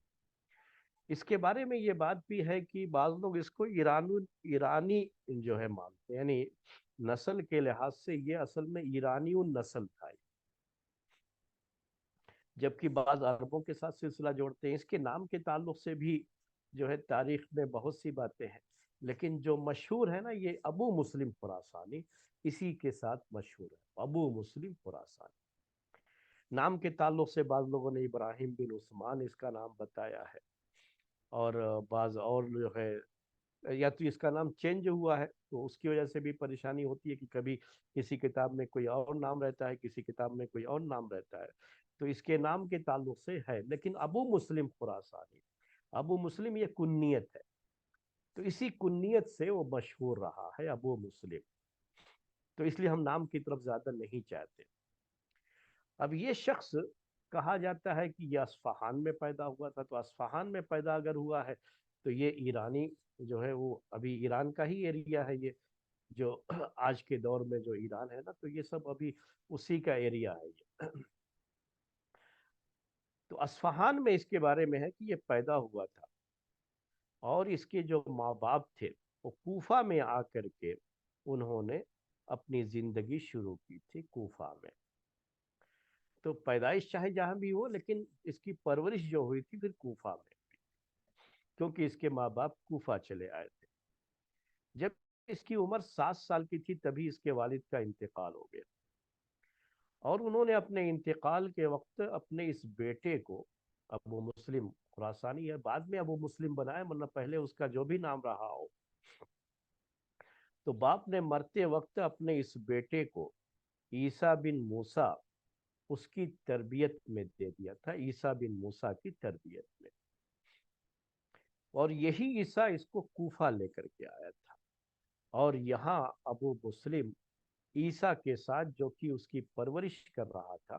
اس کے بارے میں یہ بات بھی ہے کہ بعض لوگ اس کو ایرانی جو ہے مانتے ہیں، یعنی نسل کے لحاظ سے یہ اصل میں ایرانی نسل تھا، جبکہ بعض عربوں کے ساتھ سلسلہ جوڑتے ہیں۔ اس کے نام کے تعلق سے بھی جو ہے تاریخ میں بہت سی باتیں ہیں، لیکن جو مشہور ہے نا، یہ ابو مسلم خراسانی اسی کے ساتھ مشہور ہے، ابو مسلم خراسانی۔ نام کے تعلق سے بعض لوگوں نے ابراہیم بن عثمان اس کا نام بتایا ہے، اور بعض اور جو ہے، یا تو اس کا نام چینج ہوا ہے تو اس کی وجہ سے بھی پریشانی ہوتی ہے کہ کبھی کسی کتاب میں کوئی اور نام رہتا ہے، کسی کتاب میں کوئی اور نام رہتا ہے، تو اس کے نام کے تعلق سے ہے۔ لیکن ابو مسلم خراسانی، ابو مسلم یہ کنیت ہے، تو اسی کنیت سے وہ مشہور رہا ہے ابو مسلم، تو اس لیے ہم نام کی طرف زیادہ نہیں چاہتے۔ اب یہ شخص کہا جاتا ہے کہ یہ اصفہان میں پیدا ہوا تھا، تو اصفہان میں پیدا اگر ہوا ہے تو یہ ایرانی جو ہے، وہ ابھی ایران کا ہی ایریا ہے، یہ جو آج کے دور میں جو ایران ہے نا، تو یہ سب ابھی اسی کا ایریا ہے یہ۔ تو اصفہان میں اس کے بارے میں ہے کہ یہ پیدا ہوا تھا، اور اس کے جو ماں باپ تھے وہ کوفہ میں آ کر کے انہوں نے اپنی زندگی شروع کی تھی کوفہ میں۔ تو پیدائش چاہے جہاں بھی ہو، لیکن اس کی پرورش جو ہوئی تھی پھر کوفہ میں، کیونکہ اس کے ماں باپ کوفہ چلے آئے تھے۔ جب اس کی عمر 7 سال کی تھی تبھی اس کے والد کا انتقال ہو گیا، اور انہوں نے اپنے انتقال کے وقت اپنے اس بیٹے کو، ابو مسلم خراسانی ہے، بعد میں ابو مسلم بنایا، ورنہ پہلے اس کا جو بھی نام رہا ہو، تو باپ نے مرتے وقت اپنے اس بیٹے کو عیسیٰ بن موسیٰ اس کی تربیت میں دے دیا تھا، عیسیٰ بن موسیٰ کی تربیت میں، اور یہی عیسیٰ اس کو کوفہ لے کر کے آیا تھا، اور یہاں ابو مسلم عیسیٰ کے ساتھ جو کہ اس کی پرورش کر رہا تھا،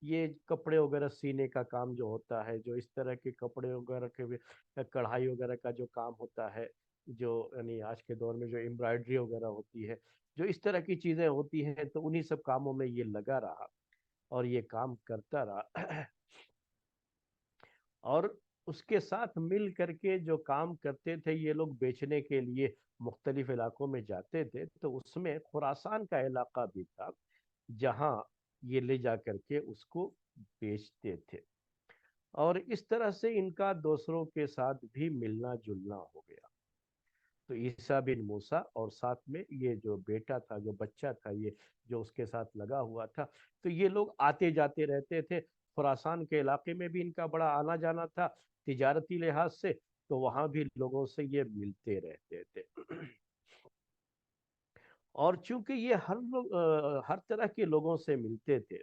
یہ کپڑے وغیرہ سینے کا کام جو ہوتا ہے، جو اس طرح کے کپڑے وغیرہ کے کڑھائی وغیرہ کا جو کام ہوتا ہے، جو یعنی آج کے دور میں جو امبرائڈری وغیرہ ہوتی ہے، جو اس طرح کی چیزیں ہوتی ہیں، تو انہی سب کاموں میں یہ لگا رہا اور یہ کام کرتا رہا۔ اور اس کے ساتھ مل کر کے جو کام کرتے تھے یہ لوگ، بیچنے کے لیے مختلف علاقوں میں جاتے تھے، تو اس میں خراسان کا علاقہ بھی تھا جہاں یہ لے جا کر کے اس کو بیچتے تھے، اور اس طرح سے ان کا دوسروں کے ساتھ بھی ملنا جلنا ہو گیا۔ تو عیسیٰ بن موسیٰ اور ساتھ میں یہ جو بیٹا تھا، جو بچہ تھا، یہ جو اس کے ساتھ لگا ہوا تھا، تو یہ لوگ آتے جاتے رہتے تھے۔ خراسان کے علاقے میں بھی ان کا بڑا آنا جانا تھا تجارتی لحاظ سے، تو وہاں بھی لوگوں سے یہ ملتے رہتے تھے۔ اور چونکہ یہ ہر طرح کے لوگوں سے ملتے تھے،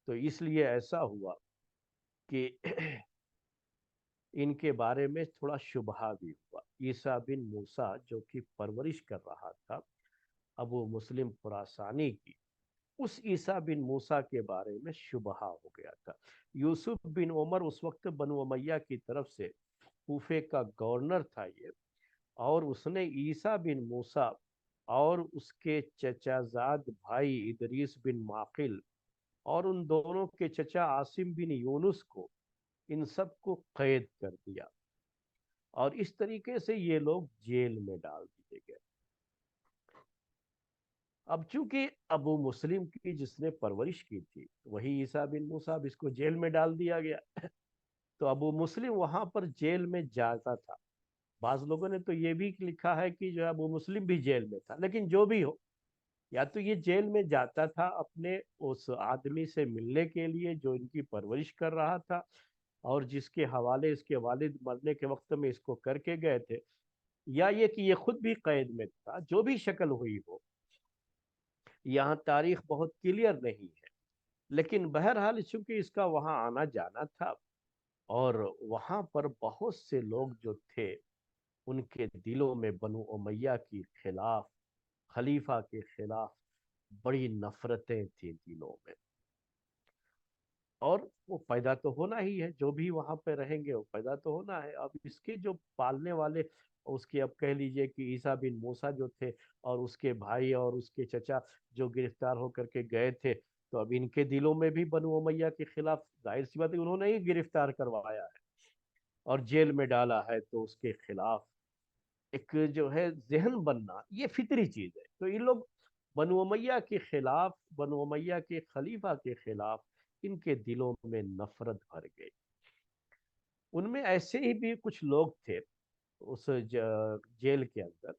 تو اس لیے ایسا ہوا کہ ان کے بارے میں تھوڑا شبہ بھی ہوا۔ عیسیٰ بن موسیٰ جو کہ پرورش کر رہا تھا ابو مسلم خراسانی کی، اس عیسیٰ بن موسیٰ کے بارے میں شبہ ہو گیا تھا۔ یوسف بن عمر اس وقت بنو امیہ کی طرف سے کوفے کا گورنر تھا یہ، اور اس نے عیسیٰ بن موسیٰ اور اس کے چچا زاد بھائی ادریس بن معقل اور ان دونوں کے چچا عاصم بن یونس کو، ان سب کو قید کر دیا، اور اس طریقے سے یہ لوگ جیل میں ڈال دیے گئے۔ اب چونکہ ابو مسلم کی جس نے پرورش کی تھی وہی عیسیٰ بن موسیٰ، اب اس کو جیل میں ڈال دیا گیا، تو ابو مسلم وہاں پر جیل میں جاتا تھا۔ بعض لوگوں نے تو یہ بھی لکھا ہے کہ جو ہے ابو مسلم بھی جیل میں تھا، لیکن جو بھی ہو، یا تو یہ جیل میں جاتا تھا اپنے اس آدمی سے ملنے کے لیے جو ان کی پرورش کر رہا تھا، اور جس کے حوالے اس کے والد مرنے کے وقت میں اس کو کر کے گئے تھے، یا یہ کہ یہ خود بھی قید میں تھا۔ جو بھی شکل ہوئی ہو، یہاں تاریخ بہت کلیئر نہیں ہے، لیکن بہرحال چونکہ اس کا وہاں آنا جانا تھا، اور وہاں پر بہت سے لوگ جو تھے ان کے دلوں میں بنو امیہ کے خلاف، خلیفہ کے خلاف بڑی نفرتیں تھیں دلوں میں، اور وہ پیدا تو ہونا ہی ہے، جو بھی وہاں پہ رہیں گے وہ پیدا تو ہونا ہے۔ اب اس کے جو پالنے والے، اس کے اب کہہ لیجئے کہ عیسیٰ بن موسیٰ جو تھے، اور اس کے بھائی اور اس کے چچا جو گرفتار ہو کر کے گئے تھے، تو اب ان کے دلوں میں بھی بنو امیہ کے خلاف، ظاہر سی بات ہے انہوں نے ہی گرفتار کروایا ہے اور جیل میں ڈالا ہے، تو اس کے خلاف ایک جو ہے ذہن بننا یہ فطری چیز ہے۔ تو ان لوگ بنو امیہ کے خلاف، بنو امیہ کے خلیفہ کے خلاف ان کے دلوں میں نفرت بھر گئی۔ ان میں ایسے ہی بھی کچھ لوگ تھے اس جیل کے اندر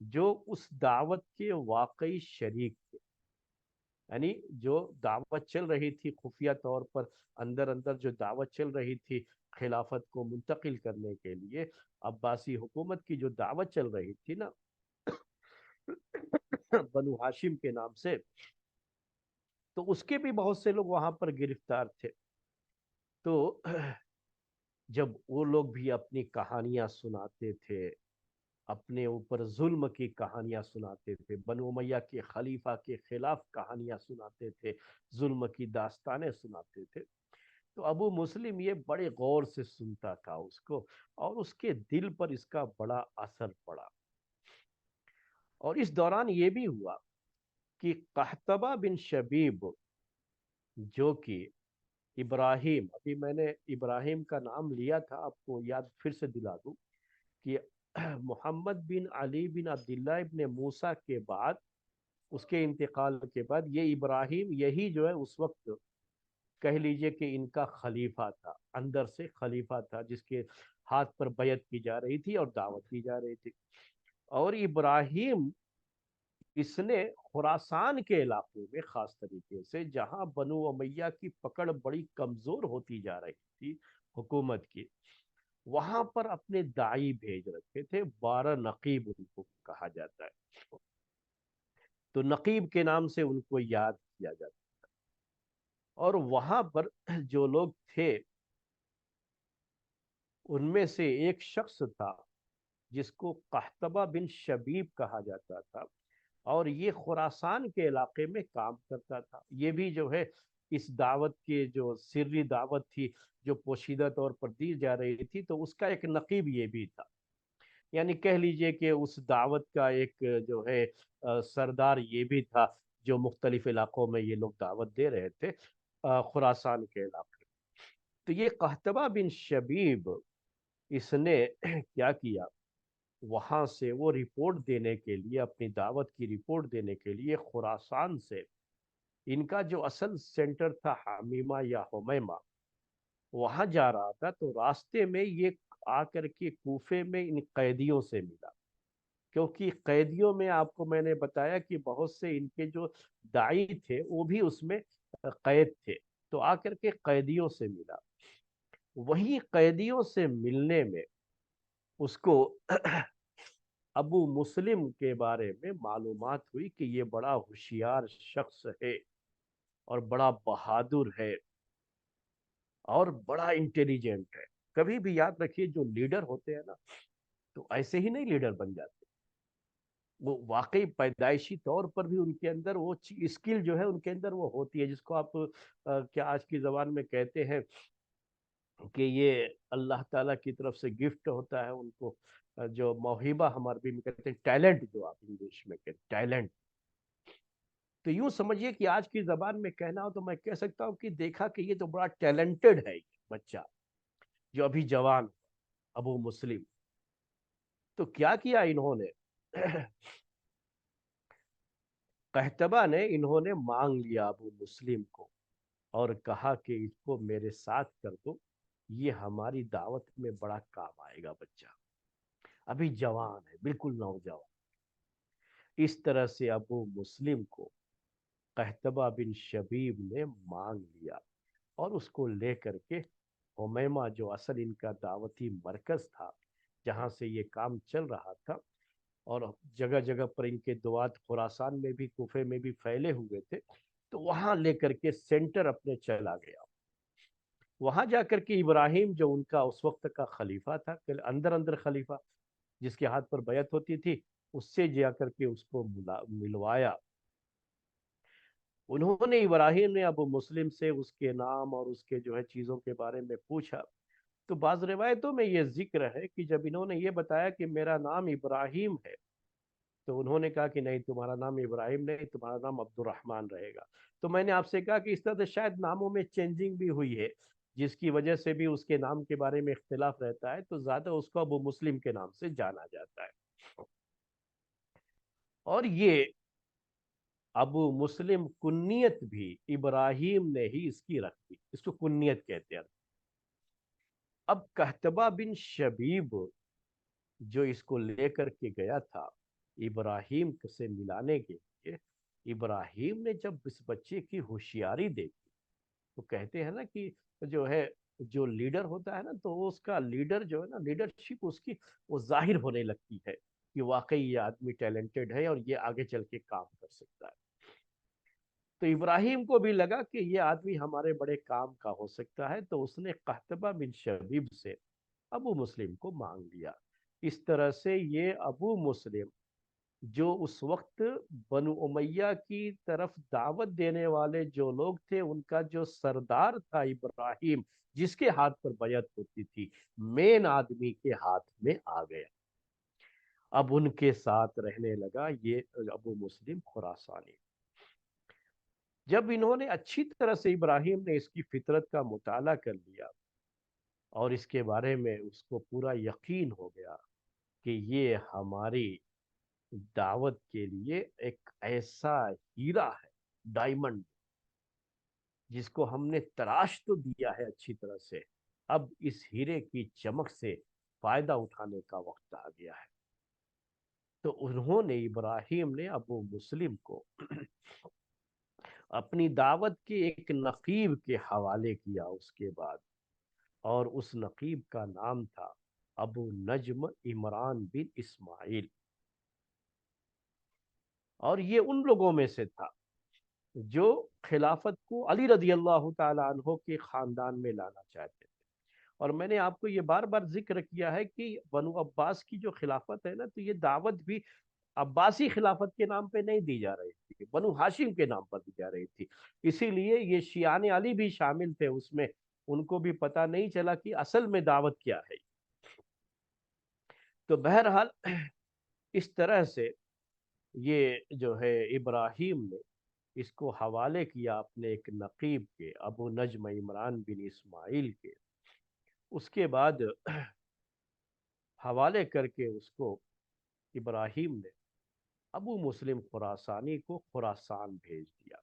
جو اس دعوت کے واقعی شریک تھے، یعنی جو دعوت چل رہی تھی خفیہ طور پر، اندر اندر جو دعوت چل رہی تھی خلافت کو منتقل کرنے کے لیے، عباسی حکومت کی جو دعوت چل رہی تھی نا بنو ہاشم کے نام سے، تو اس کے بھی بہت سے لوگ وہاں پر گرفتار تھے۔ تو جب وہ لوگ بھی اپنی کہانیاں سناتے تھے، اپنے اوپر ظلم کی کہانیاں سناتے تھے، بنو امیہ کے خلیفہ کے خلاف کہانیاں سناتے تھے، ظلم کی داستانیں سناتے تھے، تو ابو مسلم یہ بڑے غور سے سنتا تھا اس کو، اور اس کے دل پر اس کا بڑا اثر پڑا۔ اور اس دوران یہ بھی ہوا کہ قحطبہ بن شبیب، جو کہ ابراہیم، ابھی میں نے ابراہیم کا نام لیا تھا، آپ کو یاد پھر سے دلا دوں کہ محمد بن علی بن عبداللہ ابن موسیٰ کے بعد، اس کے انتقال کے بعد، یہ ابراہیم یہی جو ہے اس وقت کہہ لیجئے کہ ان کا خلیفہ تھا، اندر سے خلیفہ تھا، جس کے ہاتھ پر بیعت کی جا رہی تھی اور دعوت کی جا رہی تھی۔ اور ابراہیم اس نے خراسان کے علاقے میں، خاص طریقے سے جہاں بنو امیہ کی پکڑ بڑی کمزور ہوتی جا رہی تھی حکومت کی، وہاں پر اپنے داعی بھیج رکھے تھے، 12 نقیب ان کو کہا جاتا ہے، تو نقیب کے نام سے ان کو یاد کیا جاتا ہے۔ اور وہاں پر جو لوگ تھے ان میں سے ایک شخص تھا جس کو قحطبہ بن شبیب کہا جاتا تھا، اور یہ خراسان کے علاقے میں کام کرتا تھا۔ یہ بھی جو ہے اس دعوت کے جو سری دعوت تھی جو پوشیدہ طور پر دی جا رہی تھی، تو اس کا ایک نقیب یہ بھی تھا، یعنی کہہ لیجئے کہ اس دعوت کا ایک جو ہے سردار یہ بھی تھا، جو مختلف علاقوں میں یہ لوگ دعوت دے رہے تھے خراسان کے علاقے۔ تو یہ قحطبہ بن شبیب اس نے کیا کیا، وہاں سے وہ رپورٹ دینے کے لیے، اپنی دعوت کی رپورٹ دینے کے لیے خراسان سے، ان کا جو اصل سینٹر تھا حمیمہ یا حمیمہ، وہاں جا رہا تھا، تو راستے میں یہ آ کر کے کوفے میں ان قیدیوں سے ملا، کیونکہ قیدیوں میں آپ کو میں نے بتایا کہ بہت سے ان کے جو داعی تھے وہ بھی اس میں قید تھے، تو آ کر کے قیدیوں سے ملا۔ وہی قیدیوں سے ملنے میں اس کو ابو مسلم کے بارے میں معلومات ہوئی کہ یہ بڑا ہوشیار شخص ہے، اور بڑا بہادر ہے، اور بڑا انٹیلیجنٹ ہے۔ کبھی بھی یاد رکھیے جو لیڈر ہوتے ہیں نا، تو ایسے ہی نہیں لیڈر بن جاتے، وہ واقعی پیدائشی طور پر بھی ان کے اندر وہ اسکل جو ہے ان کے اندر وہ ہوتی ہے، جس کو آپ کیا آج کی زبان میں کہتے ہیں کہ یہ اللہ تعالیٰ کی طرف سے گفٹ ہوتا ہے ان کو، جو موہبہ ہم عربی میں کہتے ہیں ٹیلنٹ، جو آپ انگلش میں کہتے ہیں ٹیلنٹ، تو یوں سمجھیے کہ آج کی زبان میں کہنا ہو تو میں کہہ سکتا ہوں کہ دیکھا کہ یہ تو بڑا ٹیلنٹڈ ہے یہ بچہ جو ابھی جوان، ابو مسلم. تو کیا کیا انہوں نے؟ قحطبہ نے انہوں نے مانگ لیا ابو مسلم کو اور کہا کہ اس کو میرے ساتھ کر دو، یہ ہماری دعوت میں بڑا کام آئے گا بچہ، ابھی جوان ہے، بالکل نوجوان. اس طرح سے ابو مسلم کو قحطبہ بن شبیب نے مانگ لیا اور اس کو لے کر کے حمیمہ، جو اصل ان کا دعوتی مرکز تھا جہاں سے یہ کام چل رہا تھا، اور جگہ جگہ پر ان کے دعات خراسان میں بھی، کوفے میں بھی پھیلے ہوئے تھے، تو وہاں لے کر کے سینٹر اپنے چلا گیا. وہاں جا کر کے ابراہیم جو ان کا اس وقت کا خلیفہ تھا، اندر اندر خلیفہ جس کے ہاتھ پر بیعت ہوتی تھی، اس سے جا کر کے اس کو ملوایا. انہوں نے، ابراہیم نے ابو مسلم سے اس کے نام اور اس کے جو ہے چیزوں کے بارے میں پوچھا. تو بعض روایتوں میں یہ ذکر ہے کہ جب انہوں نے یہ بتایا کہ میرا نام ابراہیم ہے، تو انہوں نے کہا کہ نہیں، تمہارا نام ابراہیم نہیں، تمہارا نام عبد الرحمن رہے گا. تو میں نے آپ سے کہا کہ اس طرح سے شاید ناموں میں چینجنگ بھی ہوئی ہے، جس کی وجہ سے بھی اس کے نام کے بارے میں اختلاف رہتا ہے، تو زیادہ اس کو ابو مسلم کے نام سے جانا جاتا ہے. اور یہ ابو مسلم کنیت بھی ابراہیم نے ہی اس کی رکھ دی، اس کو کنیت کہتے ہیں. اب قحطبہ بن شبیب جو اس کو لے کر کے گیا تھا ابراہیم سے ملانے کے لیے، ابراہیم نے جب اس بچے کی ہوشیاری دیکھی، تو کہتے ہیں نا کہ جو ہے، جو لیڈر ہوتا ہے نا، تو اس کا لیڈر جو ہے نا، لیڈرشپ اس کی وہ ظاہر ہونے لگتی ہے کہ واقعی یہ آدمی ٹیلنٹڈ ہے اور یہ آگے چل کے کام کر سکتا ہے. تو ابراہیم کو بھی لگا کہ یہ آدمی ہمارے بڑے کام کا ہو سکتا ہے، تو اس نے قحطبہ بن شبیب سے ابو مسلم کو مانگ لیا. اس طرح سے یہ ابو مسلم، جو اس وقت بنو امیہ کی طرف دعوت دینے والے جو لوگ تھے، ان کا جو سردار تھا ابراہیم، جس کے ہاتھ پر بیعت ہوتی تھی، مین آدمی کے ہاتھ میں آ گیا. اب ان کے ساتھ رہنے لگا یہ ابو مسلم خراسانی. جب انہوں نے اچھی طرح سے، ابراہیم نے اس کی فطرت کا مطالعہ کر لیا اور اس کے بارے میں اس کو پورا یقین ہو گیا کہ یہ ہماری دعوت کے لیے ایک ایسا ہیرا ہے، ڈائمنڈ، جس کو ہم نے تراش تو دیا ہے اچھی طرح سے، اب اس ہیرے کی چمک سے فائدہ اٹھانے کا وقت آ گیا ہے. تو انہوں نے، ابراہیم نے ابو مسلم کو اپنی دعوت کے ایک نقیب کے حوالے کیا اس کے بعد، اور اس نقیب کا نام تھا ابو نجم عمران بن اسماعیل. اور یہ ان لوگوں میں سے تھا جو خلافت کو علی رضی اللہ تعالی عنہ کے خاندان میں لانا چاہتے تھے. اور میں نے آپ کو یہ بار بار ذکر کیا ہے کہ بنو عباس کی جو خلافت ہے نا، تو یہ دعوت بھی عباسی خلافت کے نام پہ نہیں دی جا رہی تھی، بنو ہاشم کے نام پر دی جا رہی تھی. اسی لیے یہ شیعان علی بھی شامل تھے اس میں، ان کو بھی پتہ نہیں چلا کہ اصل میں دعوت کیا ہے. تو بہرحال اس طرح سے یہ جو ہے ابراہیم نے اس کو حوالے کیا اپنے ایک نقیب کے، ابو نجم عمران بن اسماعیل کے. اس کے بعد حوالے کر کے اس کو ابراہیم نے ابو مسلم خراسانی کو خراسان بھیج دیا،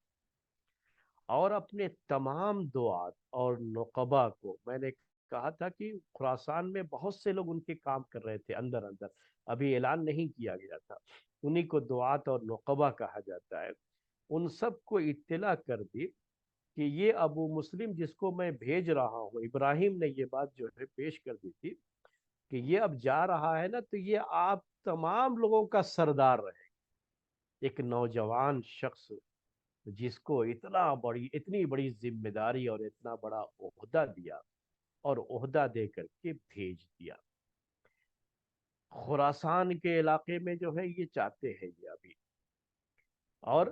اور اپنے تمام دعات اور نقبا کو، میں نے کہا تھا کہ خراسان میں بہت سے لوگ ان کے کام کر رہے تھے اندر اندر، ابھی اعلان نہیں کیا گیا تھا، انہی کو دعات اور نقبا کہا جاتا ہے. ان سب کو اطلاع کر دی کہ یہ ابو مسلم جس کو میں بھیج رہا ہوں، ابراہیم نے یہ بات جو ہے پیش کر دی تھی کہ یہ اب جا رہا ہے نا، تو یہ آپ تمام لوگوں کا سردار رہے. ایک نوجوان شخص جس کو اتنی بڑی ذمہ داری اور اتنا بڑا عہدہ دیا، اور عہدہ دے کر کے بھیج دیا. خراسان کے علاقے میں جو ہے یہ چاہتے ہیں یہ ابھی. اور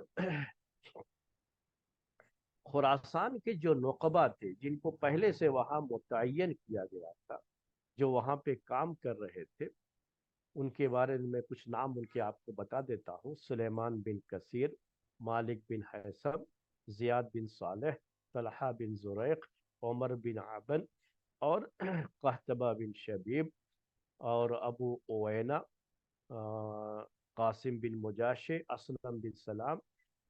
خراسان کے جو نقبہ تھے، جن کو پہلے سے وہاں متعین کیا گیا تھا، جو وہاں پہ کام کر رہے تھے، ان کے بارے میں کچھ نام ان کے آپ کو بتا دیتا ہوں: سلیمان بن کثیر، مالک بن حیثم، زیاد بن صالح، طلحہ بن زریق، عمر بن عبن، اور قحطبہ بن شبیب، اور ابو اوینا، قاسم بن مجاشع، اسلم بن سلام،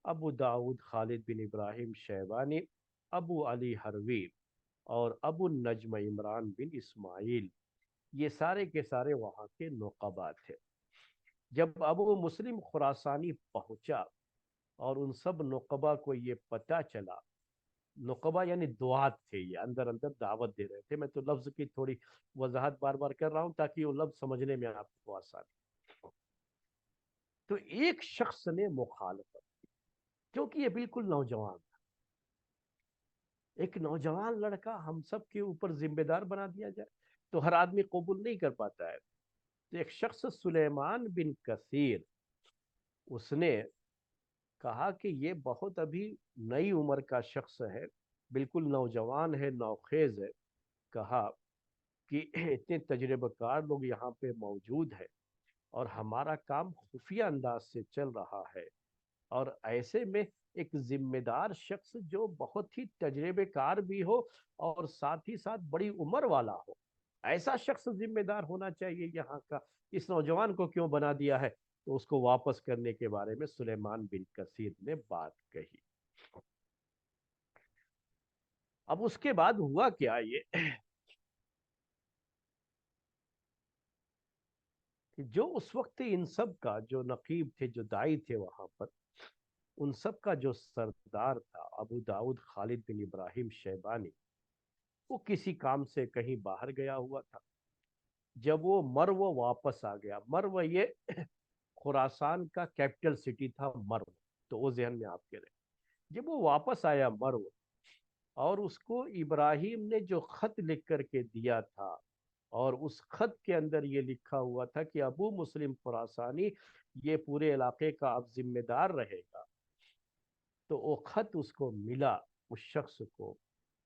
ابو داود خالد بن ابراہیم شیبانی، ابو علی حروی، اور ابو النجم عمران بن اسماعیل. یہ سارے کے سارے وہاں کے نقبا تھے. جب ابو مسلم خراسانی پہنچا اور ان سب نقبا کو یہ پتہ چلا، نقبا یعنی دعات تھے، یہ اندر اندر دعوت دے رہے تھے. میں تو لفظ کی تھوڑی وضاحت بار بار کر رہا ہوں تاکہ وہ لفظ سمجھنے میں آپ کو آسانی. تو ایک شخص نے مخالفت، کیونکہ یہ بالکل نوجوان تھا. ایک نوجوان لڑکا ہم سب کے اوپر ذمہ دار بنا دیا جائے تو ہر آدمی قبول نہیں کر پاتا ہے. تو ایک شخص سلیمان بن کثیر، اس نے کہا کہ یہ بہت ابھی نئی عمر کا شخص ہے، بالکل نوجوان ہے، نوخیز ہے. کہا کہ اتنے تجربہ کار لوگ یہاں پہ موجود ہیں اور ہمارا کام خفیہ انداز سے چل رہا ہے، اور ایسے میں ایک ذمہ دار شخص جو بہت ہی تجربے کار بھی ہو اور ساتھ ہی ساتھ بڑی عمر والا ہو، ایسا شخص ذمہ دار ہونا چاہیے یہاں کا. اس نوجوان کو کیوں بنا دیا ہے؟ تو اس کو واپس کرنے کے بارے میں سلیمان بن کثیر نے بات کہی. اب اس کے بعد ہوا کیا یہ کہ جو اس وقت ان سب کا جو نقیب تھے، جو دائی تھے وہاں پر، ان سب کا جو سردار تھا ابو داؤد خالد بن ابراہیم شیبانی، وہ کسی کام سے کہیں باہر گیا ہوا تھا. جب وہ مرو واپس آ گیا، مرو یہ خراسان کا کیپٹل سٹی تھا مرو، تو وہ ذہن میں آپ کے رہے. جب وہ واپس آیا مرو، اور اس کو ابراہیم نے جو خط لکھ کر کے دیا تھا، اور اس خط کے اندر یہ لکھا ہوا تھا کہ ابو مسلم خراسانی یہ پورے علاقے کا اب ذمہ دار رہے گا، تو وہ خط اس کو ملا، اس شخص کو،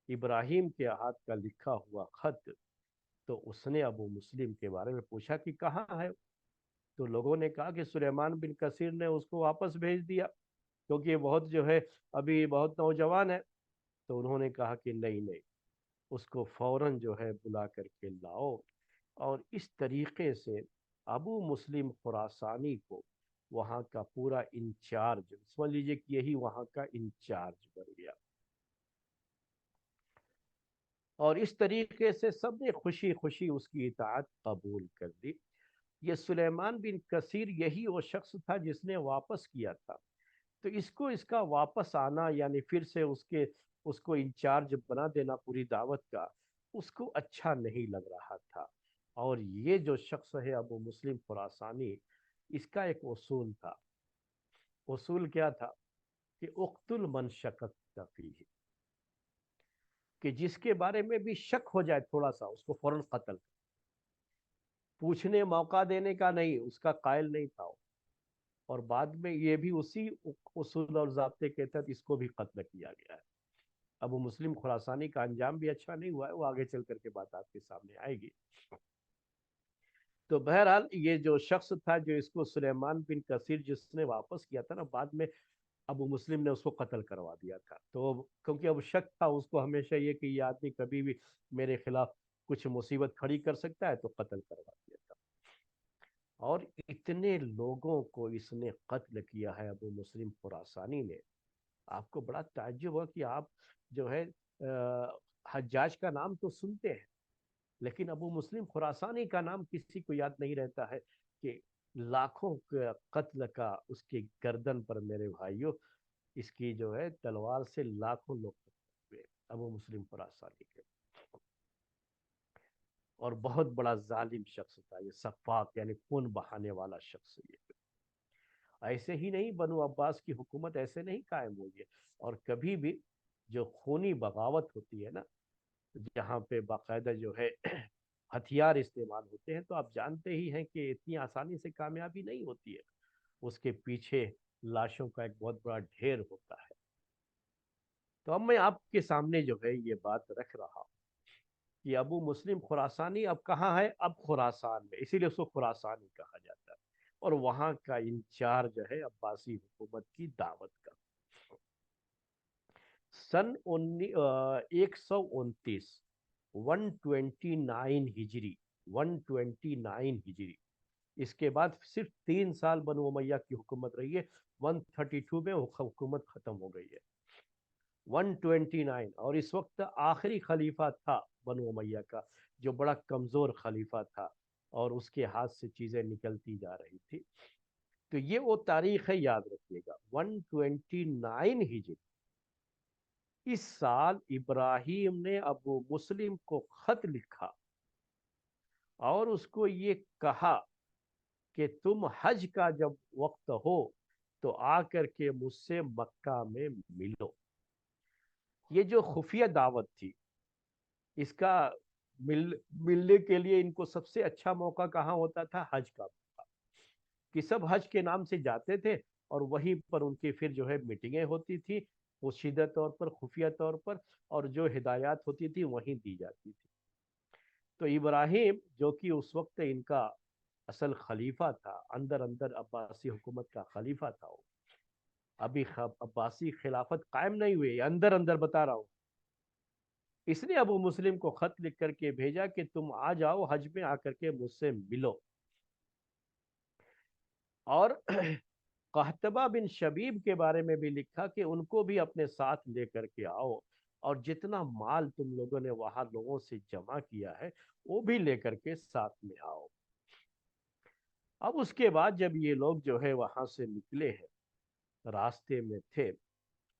ابراہیم کے ہاتھ کا لکھا ہوا خط. تو اس نے ابو مسلم کے بارے میں پوچھا کہ کہاں ہے. تو لوگوں نے کہا کہ سلیمان بن کثیر نے اس کو واپس بھیج دیا کیونکہ یہ بہت جو ہے ابھی بہت نوجوان ہے. تو انہوں نے کہا کہ نہیں نہیں، اس کو فوراً جو ہے بلا کر کے لاؤ. اور اس طریقے سے ابو مسلم خراسانی کو وہاں کا پورا انچارج سمجھ لیجئے کہ یہی وہاں کا انچارج بن گیا. اور اس طریقے سے سب نے خوشی خوشی اس کی اطاعت قبول کر لی. یہ سلیمان بن کثیر یہی وہ شخص تھا جس نے واپس کیا تھا. تو اس کو اس کا واپس آنا، یعنی پھر سے اس کو انچارج بنا دینا پوری دعوت کا، اس کو اچھا نہیں لگ رہا تھا. اور یہ جو شخص ہے ابو مسلم خراسانی، اس کا ایک اصول تھا. اصول کیا تھا؟ کہ اقتل من شککت فیہ، کہ جس کے بارے میں بھی شک ہو جائے تھوڑا سا، اس کو فوراً قتل. پوچھنے موقع دینے کا نہیں، اس کا قائل نہیں تھا. اور بعد میں یہ بھی اسی اصول اور ضابطے کے تحت اس کو بھی قتل کیا گیا ہے. ابو مسلم خراسانی کا انجام بھی اچھا نہیں ہوا ہے، وہ آگے چل کر کے بات آپ کے سامنے آئے گی. تو بہرحال یہ جو شخص تھا جو اس کو سلیمان بن کثیر جس نے واپس کیا تھا نا، بعد میں ابو مسلم نے اس کو قتل کروا دیا تھا. تو کیونکہ اب شک تھا اس کو ہمیشہ یہ کہ یہ آدمی کبھی بھی میرے خلاف کچھ مصیبت کھڑی کر سکتا ہے، تو قتل کروا دیا تھا. اور اتنے لوگوں کو اس نے قتل کیا ہے ابو مسلم خراسانی نے. آپ کو بڑا تعجب ہو کہ آپ جو ہے حجاج کا نام تو سنتے ہیں، لیکن ابو مسلم خراسانی کا نام کسی کو یاد نہیں رہتا ہے کہ لاکھوں کا قتل کا اس کی گردن پر میرے بھائیوں، اس کی جو ہے تلوار سے لاکھوں لوگ قتل ہوئے ابو مسلم خراسانی کے. اور بہت بڑا ظالم شخص تھا یہ، سفاک یعنی خون بہانے والا شخص. یہ ایسے ہی نہیں بنو عباس کی حکومت ایسے نہیں قائم ہوئی ہے. اور کبھی بھی جو خونی بغاوت ہوتی ہے نا، جہاں پہ باقاعدہ جو ہے ہتھیار استعمال ہوتے ہیں، تو آپ جانتے ہی ہیں کہ اتنی آسانی سے کامیابی نہیں ہوتی ہے. اس کے پیچھے لاشوں کا ایک بہت بڑا ڈھیر ہوتا ہے. تو اب میں آپ کے سامنے جو ہے یہ بات رکھ رہا ہوں کہ ابو مسلم خراسانی اب کہاں ہے؟ اب خراسان میں، اسی لیے اس کو خراسانی کہا جاتا ہے، اور وہاں کا انچارج ہے عباسی حکومت کی دعوت کا۔ سن 129 129 ہجری 129 ہجری، اس کے بعد صرف 3 سال بنو امیہ کی حکومت رہی ہے، 132 میں حکومت ختم ہو گئی ہے۔ 129، اور اس وقت آخری خلیفہ تھا بنو امیہ کا، جو بڑا کمزور خلیفہ تھا، اور اس کے ہاتھ سے چیزیں نکلتی جا رہی تھی۔ تو یہ وہ تاریخ ہے، یاد رکھیے گا، 129 ہجری۔ اس سال ابراہیم نے ابو مسلم کو خط لکھا اور اس کو یہ کہا کہ تم حج کا جب وقت ہو تو آ کر کے مجھ سے مکہ میں ملو۔ یہ جو خفیہ دعوت تھی، اس کا ملنے کے لیے ان کو سب سے اچھا موقع کہاں ہوتا تھا؟ حج کا موقع، کہ سب حج کے نام سے جاتے تھے، اور وہیں پر ان کی پھر جو ہے میٹنگیں ہوتی تھی، پوشیدہ طور پر، خفیہ طور پر، اور جو ہدایات ہوتی تھی وہیں دی جاتی تھی۔ تو ابراہیم جو کہ اس وقت ان کا اصل خلیفہ تھا، اندر اندر عباسی حکومت کا خلیفہ تھا، وہ ابھی عباسی خلافت قائم نہیں ہوئی، اندر اندر بتا رہا ہوں، اس نے ابو مسلم کو خط لکھ کر کے بھیجا کہ تم آ جاؤ حج میں، آ کر کے مجھ سے ملو۔ اور قحطبہ بن شبیب کے بارے میں بھی لکھا کہ ان کو بھی اپنے ساتھ لے کر کے آؤ، اور جتنا مال تم لوگوں نے وہاں لوگوں سے جمع کیا ہے وہ بھی لے کر کے ساتھ میں آؤ۔ اب اس کے بعد جب یہ لوگ جو ہے وہاں سے نکلے ہیں، راستے میں تھے،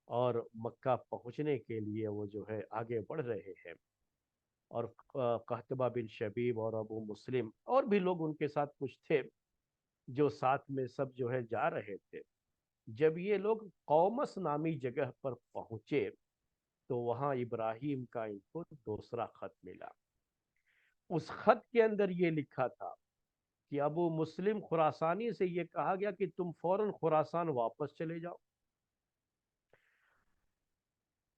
اور مکہ پہنچنے کے لیے وہ جو ہے آگے بڑھ رہے ہیں، اور قحطبہ بن شبیب اور ابو مسلم اور بھی لوگ ان کے ساتھ کچھ تھے جو ساتھ میں سب جو ہے جا رہے تھے، جب یہ لوگ قومس نامی جگہ پر پہنچے تو وہاں ابراہیم کا ان کو دوسرا خط ملا۔ اس خط کے اندر یہ لکھا تھا کہ ابو مسلم خراسانی سے یہ کہا گیا کہ تم فوراً خراسان واپس چلے جاؤ،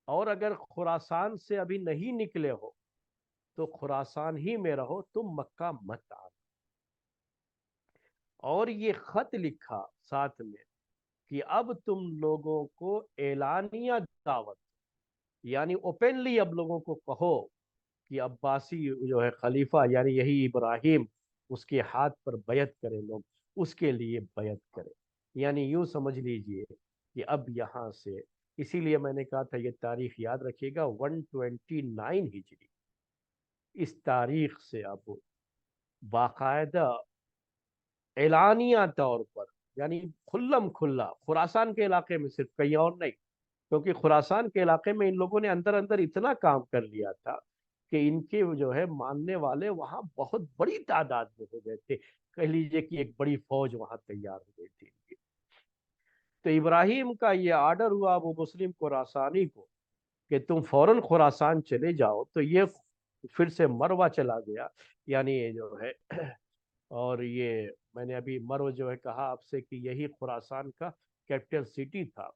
اور اگر خراسان سے ابھی نہیں نکلے ہو تو خراسان ہی میں رہو، تم مکہ مت آنا۔ اور یہ خط لکھا ساتھ میں کہ اب تم لوگوں کو اعلانیہ دعوت، یعنی اوپنلی اب لوگوں کو کہو کہ عباسی جو ہے خلیفہ، یعنی یہی ابراہیم، اس کے ہاتھ پر بیعت کرے لوگ، اس کے لیے بیعت کرے، یعنی یوں سمجھ لیجئے کہ اب یہاں سے، اسی لیے میں نے کہا تھا یہ تاریخ یاد رکھیے گا، 129 ہجری، اس تاریخ سے اب باقاعدہ اعلانیہ طور پر، یعنی کھلم کھلا، خراسان کے علاقے میں صرف، کہیں اور نہیں، کیونکہ خراسان کے علاقے میں ان لوگوں نے اندر اندر اتنا کام کر لیا تھا کہ ان کے جو ہے ماننے والے وہاں بہت بڑی تعداد میں ہو گئے تھے، کہہ لیجئے کہ ایک بڑی فوج وہاں تیار ہو گئی تھی ان کی۔ تو ابراہیم کا یہ آرڈر ہوا ابو مسلم خراسانی کو کہ تم فوراً خراسان چلے جاؤ، تو یہ پھر سے مروا چلا گیا، یعنی یہ جو ہے اور یہ میں نے ابھی مرو جو ہے کہا آپ سے کہ یہی خراسان کا کیپٹل سٹی تھا،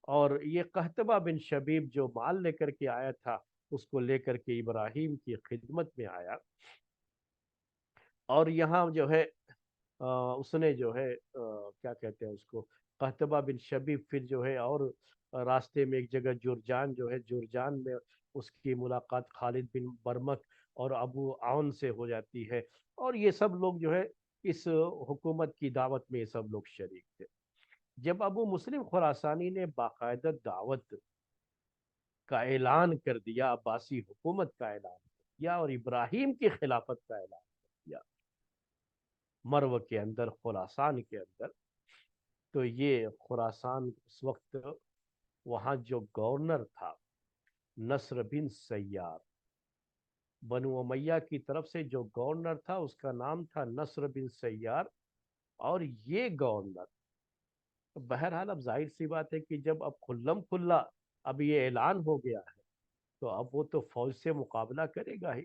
اور یہ قحطبہ بن شبیب جو مال لے کر کے آیا تھا اس کو لے کر کے ابراہیم کی خدمت میں آیا، اور یہاں جو ہے اس نے جو ہے کیا کہتے ہیں اس کو، قحطبہ بن شبیب پھر جو ہے، اور راستے میں ایک جگہ جرجان جو ہے، جرجان میں اس کی ملاقات خالد بن برمک اور ابو عون سے ہو جاتی ہے، اور یہ سب لوگ جو ہے اس حکومت کی دعوت میں یہ سب لوگ شریک تھے۔ جب ابو مسلم خراسانی نے باقاعدہ دعوت کا اعلان کر دیا، عباسی حکومت کا اعلان کر دیا، اور ابراہیم کی خلافت کا اعلان کر دیا مرو کے اندر، خراسان کے اندر، تو یہ خراسان اس وقت وہاں جو گورنر تھا نصر بن سیار، بنو امیہ کی طرف سے جو گورنر تھا اس کا نام تھا نصر بن سیار، اور یہ گورنر، بہرحال اب ظاہر سی بات ہے کہ جب اب کھلم کھلا اب یہ اعلان ہو گیا ہے تو اب وہ تو فوج سے مقابلہ کرے گا ہی۔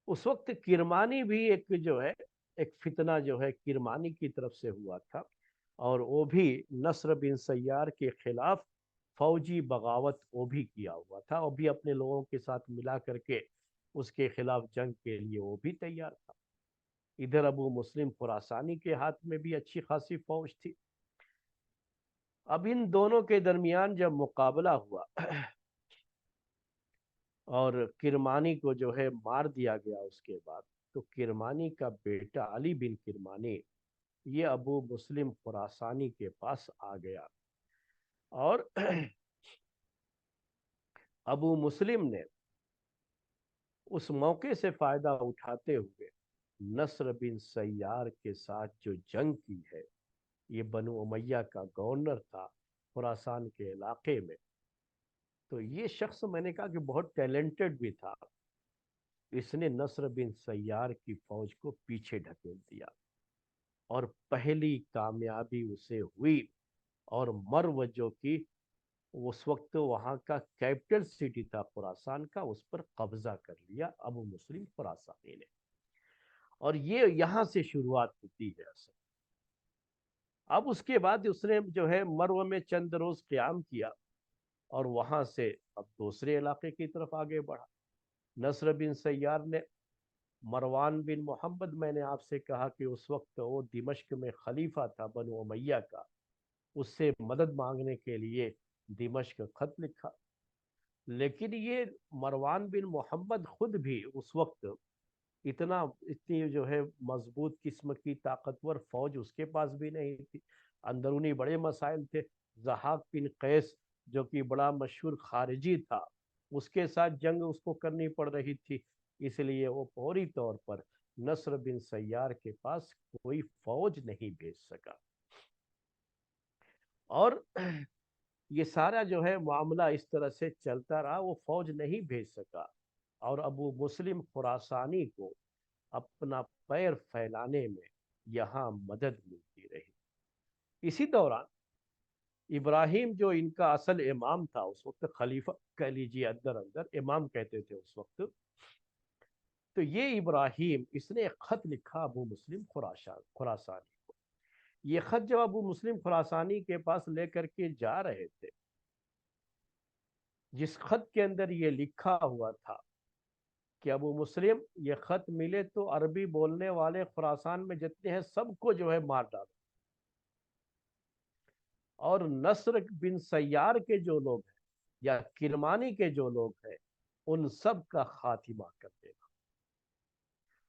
اس وقت کرمانی بھی ایک جو ہے، ایک فتنہ جو ہے کرمانی کی طرف سے ہوا تھا، اور وہ بھی نصر بن سیار کے خلاف فوجی بغاوت وہ بھی کیا ہوا تھا، اور بھی اپنے لوگوں کے ساتھ ملا کر کے اس کے خلاف جنگ کے لیے وہ بھی تیار تھا۔ ادھر ابو مسلم خراسانی کے ہاتھ میں بھی اچھی خاصی فوج تھی۔ اب ان دونوں کے درمیان جب مقابلہ ہوا اور کرمانی کو جو ہے مار دیا گیا، اس کے بعد تو کرمانی کا بیٹا علی بن کرمانی یہ ابو مسلم خراسانی کے پاس آ گیا، اور ابو مسلم نے اس موقع سے فائدہ اٹھاتے ہوئے نصر بن سیار کے ساتھ جو جنگ کی ہے، یہ بنو امیہ کا گورنر تھا خراسان کے علاقے میں، تو یہ شخص میں نے کہا کہ بہت ٹیلنٹڈ بھی تھا۔ اس نے نصر بن سیار کی فوج کو پیچھے ڈھکیل دیا، اور پہلی کامیابی اسے ہوئی، اور مرو جو کہ اس وقت وہاں کا کیپٹل سٹی تھا خراسان کا، اس پر قبضہ کر لیا ابو مسلم خراسانی نے، اور یہ یہاں سے شروعات ہوتی ہے اصل۔ اب اس کے بعد اس نے جو ہے مرو میں چند روز قیام کیا، اور وہاں سے اب دوسرے علاقے کی طرف آگے بڑھا۔ نصر بن سیار نے مروان بن محمد، میں نے آپ سے کہا کہ اس وقت وہ دمشق میں خلیفہ تھا بنو امیہ کا، اس سے مدد مانگنے کے لیے دمشق خط لکھا، لیکن یہ مروان بن محمد خود بھی اس وقت اتنی جو ہے مضبوط قسم کی طاقتور فوج اس کے پاس بھی نہیں تھی، اندرونی بڑے مسائل تھے۔ ضحاک بن قیس جو کہ بڑا مشہور خارجی تھا، اس کے ساتھ جنگ اس کو کرنی پڑ رہی تھی، اس لیے وہ فوری طور پر نصر بن سیار کے پاس کوئی فوج نہیں بھیج سکا، اور یہ سارا جو ہے معاملہ اس طرح سے چلتا رہا، وہ فوج نہیں بھیج سکا، اور ابو مسلم خراسانی کو اپنا پیر پھیلانے میں یہاں مدد ملتی رہی۔ اسی دوران ابراہیم جو ان کا اصل امام تھا اس وقت، خلیفہ کہہ لیجیے، اندر اندر امام کہتے تھے اس وقت، تو یہ ابراہیم اس نے ایک خط لکھا ابو مسلم خراسانی کو۔ یہ خط جب ابو مسلم خراسانی کے پاس لے کر کے جا رہے تھے، جس خط کے اندر یہ لکھا ہوا تھا کہ ابو مسلم یہ خط ملے تو عربی بولنے والے خراسان میں جتنے ہیں سب کو جو ہے مار ڈالو، اور نصر بن سیار کے جو لوگ ہیں یا کرمانی کے جو لوگ ہیں ان سب کا خاتمہ کر دینا۔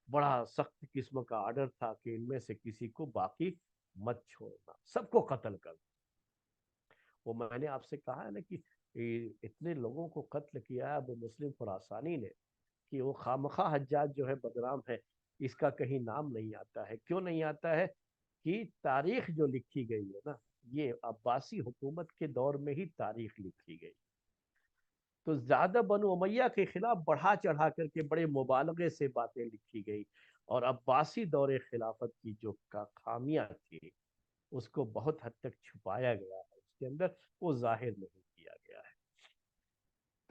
بڑا سخت قسم کا آرڈر تھا کہ ان میں سے کسی کو باقی مت چھوڑنا، سب کو قتل کر دو۔ وہ میں نے آپ سے کہا ہے نا کہ اتنے لوگوں کو قتل کیا ہے ابو مسلم خراسانی نے کہ وہ خامخواہ حجاج جو ہے بدنام ہے، اس کا کہیں نام نہیں آتا ہے۔ کیوں نہیں آتا ہے؟ کہ تاریخ جو لکھی گئی ہے نا، یہ عباسی حکومت کے دور میں ہی تاریخ لکھی گئی، تو زیادہ بنو امیہ کے خلاف بڑھا چڑھا کر کے بڑے مبالغے سے باتیں لکھی گئی، اور عباسی دور خلافت کی جو خامیاں تھی اس کو بہت حد تک چھپایا گیا ہے، اس کے اندر وہ ظاہر نہیں کیا گیا ہے۔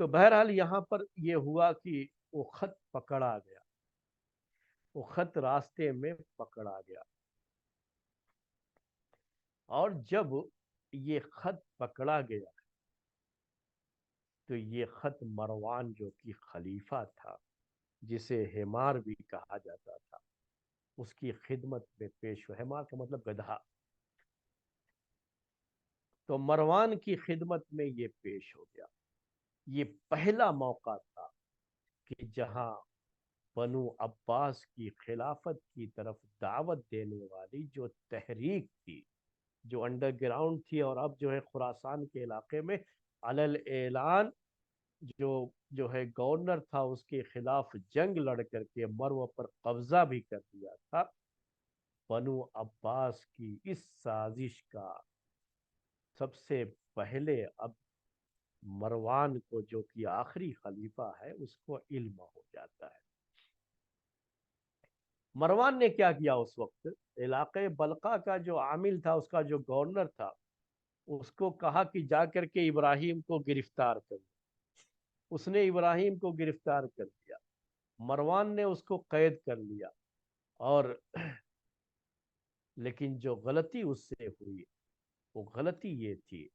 تو بہرحال یہاں پر یہ ہوا کہ وہ خط پکڑا گیا، وہ خط راستے میں پکڑا گیا، اور جب یہ خط پکڑا گیا تو یہ خط مروان جو کہ خلیفہ تھا، جسے حمار بھی کہا جاتا تھا، اس کی خدمت میں پیش ہوا۔ حمار کا مطلب گدھا، تو مروان کی خدمت میں یہ پیش ہو گیا۔ یہ پہلا موقع تھا کہ جہاں بنو عباس کی خلافت کی طرف دعوت دینے والی جو تحریک تھی، جو انڈر گراؤنڈ تھی، اور اب جو ہے خراسان کے علاقے میں علل اعلان جو ہے گورنر تھا اس کے خلاف جنگ لڑ کر کے مرو پر قبضہ بھی کر دیا تھا، بنو عباس کی اس سازش کا سب سے پہلے اب مروان کو جو کہ آخری خلیفہ ہے اس کو علم ہو جاتا ہے۔ مروان نے کیا کیا اس وقت؟ علاقے بلقا کا جو عامل تھا، اس کا جو گورنر تھا، اس کو کہا کہ جا کر کے ابراہیم کو گرفتار کر لیا۔ اس نے ابراہیم کو گرفتار کر لیا، مروان نے اس کو قید کر لیا، اور لیکن جو غلطی اس سے ہوئی وہ غلطی یہ تھی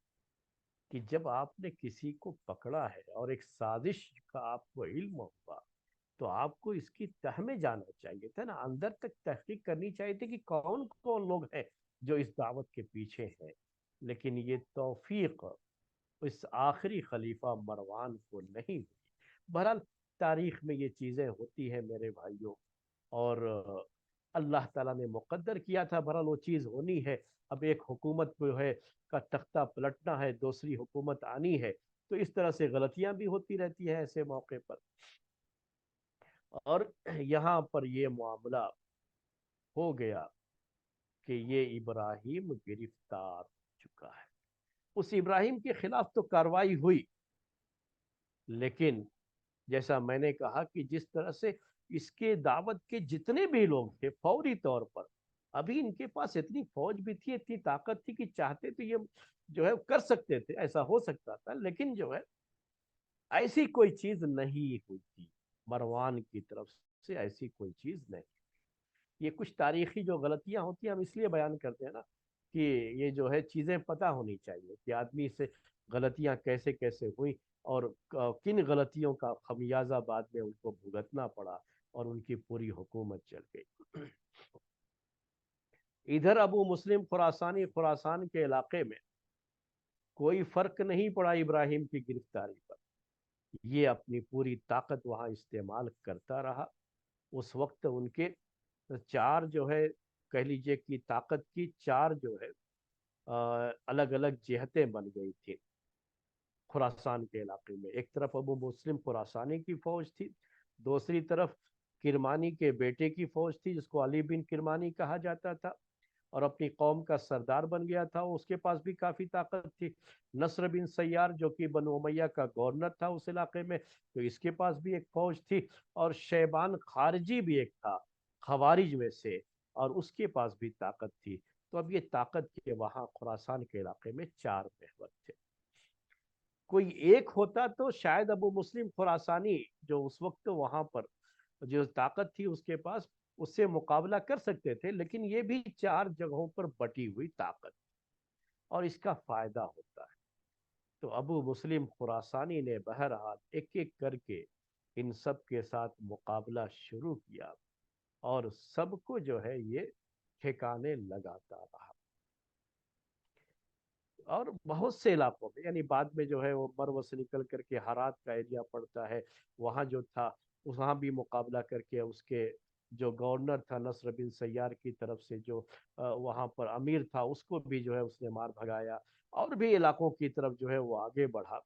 کہ جب آپ نے کسی کو پکڑا ہے اور ایک سازش کا آپ کو علم ہوا تو آپ کو اس کی تہ میں جانا چاہیے تھا نا، اندر تک تحقیق کرنی چاہیے تھی کہ کون کون لوگ ہیں جو اس دعوت کے پیچھے ہیں۔ لیکن یہ توفیق اس آخری خلیفہ مروان کو نہیں ہوئی۔ بہرحال تاریخ میں یہ چیزیں ہوتی ہیں میرے بھائیوں، اور اللہ تعالیٰ نے مقدر کیا تھا، بہرحال وہ چیز ہونی ہے۔ اب ایک حکومت جو ہے کا تختہ پلٹنا ہے، دوسری حکومت آنی ہے، تو اس طرح سے غلطیاں بھی ہوتی رہتی ہیں ایسے موقع پر۔ اور یہاں پر یہ معاملہ ہو گیا کہ یہ ابراہیم گرفتار ہو چکا ہے۔ اس ابراہیم کے خلاف تو کاروائی ہوئی، لیکن جیسا میں نے کہا کہ جس طرح سے اس کے دعوت کے جتنے بھی لوگ تھے فوری طور پر، ابھی ان کے پاس اتنی فوج بھی تھی، اتنی طاقت تھی کہ چاہتے تو یہ جو ہے کر سکتے تھے، ایسا ہو سکتا تھا، لیکن جو ہے ایسی کوئی چیز نہیں ہوئی تھی مروان کی طرف سے، ایسی کوئی چیز نہیں۔ یہ کچھ تاریخی جو غلطیاں ہوتی ہیں ہم اس لیے بیان کرتے ہیں نا کہ یہ جو ہے چیزیں پتہ ہونی چاہیے کہ آدمی سے غلطیاں کیسے کیسے ہوئی، اور کن غلطیوں کا خمیازہ بعد میں ان کو بھگتنا پڑا اور ان کی پوری حکومت چل گئی۔ ادھر ابو مسلم خراسانی خراسان کے علاقے میں کوئی فرق نہیں پڑا ابراہیم کی گرفتاری پر، یہ اپنی پوری طاقت وہاں استعمال کرتا رہا۔ اس وقت ان کے چار جو ہے کہہ لیجئے کہ طاقت کی چار جو ہے الگ الگ جہتیں بن گئی تھی خراسان کے علاقے میں۔ ایک طرف ابو مسلم خراسانی کی فوج تھی، دوسری طرف کرمانی کے بیٹے کی فوج تھی جس کو علی بن کرمانی کہا جاتا تھا، اور اپنی قوم کا سردار بن گیا تھا، اس کے پاس بھی کافی طاقت تھی۔ نصر بن سیار جو کہ بنو امیہ کا گورنر تھا اس علاقے میں، تو اس کے پاس بھی ایک فوج تھی، اور شیبان خارجی بھی ایک تھا خوارج میں سے، اور اس کے پاس بھی طاقت تھی۔ تو اب یہ طاقت کے وہاں خراسان کے علاقے میں چار محور تھے۔ کوئی ایک ہوتا تو شاید ابو مسلم خراسانی جو اس وقت وہاں پر جو طاقت تھی اس کے پاس، اس سے مقابلہ کر سکتے تھے، لیکن یہ بھی چار جگہوں پر بٹی ہوئی طاقت، اور اس کا فائدہ ہوتا ہے۔ تو ابو مسلم خراسانی نے بہرحال ایک ایک کر کے ان سب کے ساتھ مقابلہ شروع کیا، اور سب کو جو ہے یہ ٹھکانے لگاتا رہا، اور بہت سے علاقوں میں، یعنی بعد میں جو ہے وہ مرو سے نکل کر کے ہرات کا ایریا پڑتا ہے، وہاں جو تھا وہاں بھی مقابلہ کر کے اس کے جو گورنر تھا نصر بن سیار کی طرف سے جو وہاں پر امیر تھا اس کو بھی جو ہے اس نے مار بھگایا، اور بھی علاقوں کی طرف جو ہے وہ آگے بڑھا۔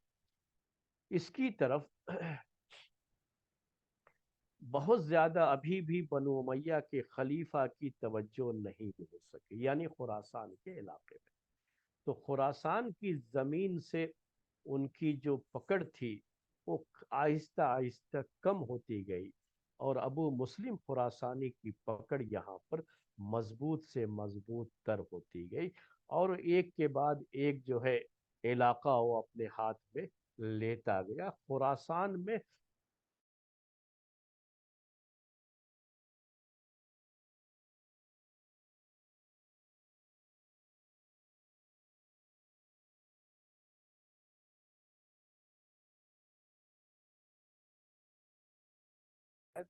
اس کی طرف بہت زیادہ ابھی بھی بنو امیہ کے خلیفہ کی توجہ نہیں ہو سکی، یعنی خراسان کے علاقے میں۔ تو خراسان کی زمین سے ان کی جو پکڑ تھی وہ آہستہ آہستہ کم ہوتی گئی، اور ابو مسلم خراسانی کی پکڑ یہاں پر مضبوط سے مضبوط تر ہوتی گئی، اور ایک کے بعد ایک جو ہے علاقہ وہ اپنے ہاتھ میں لیتا گیا۔ خراسان میں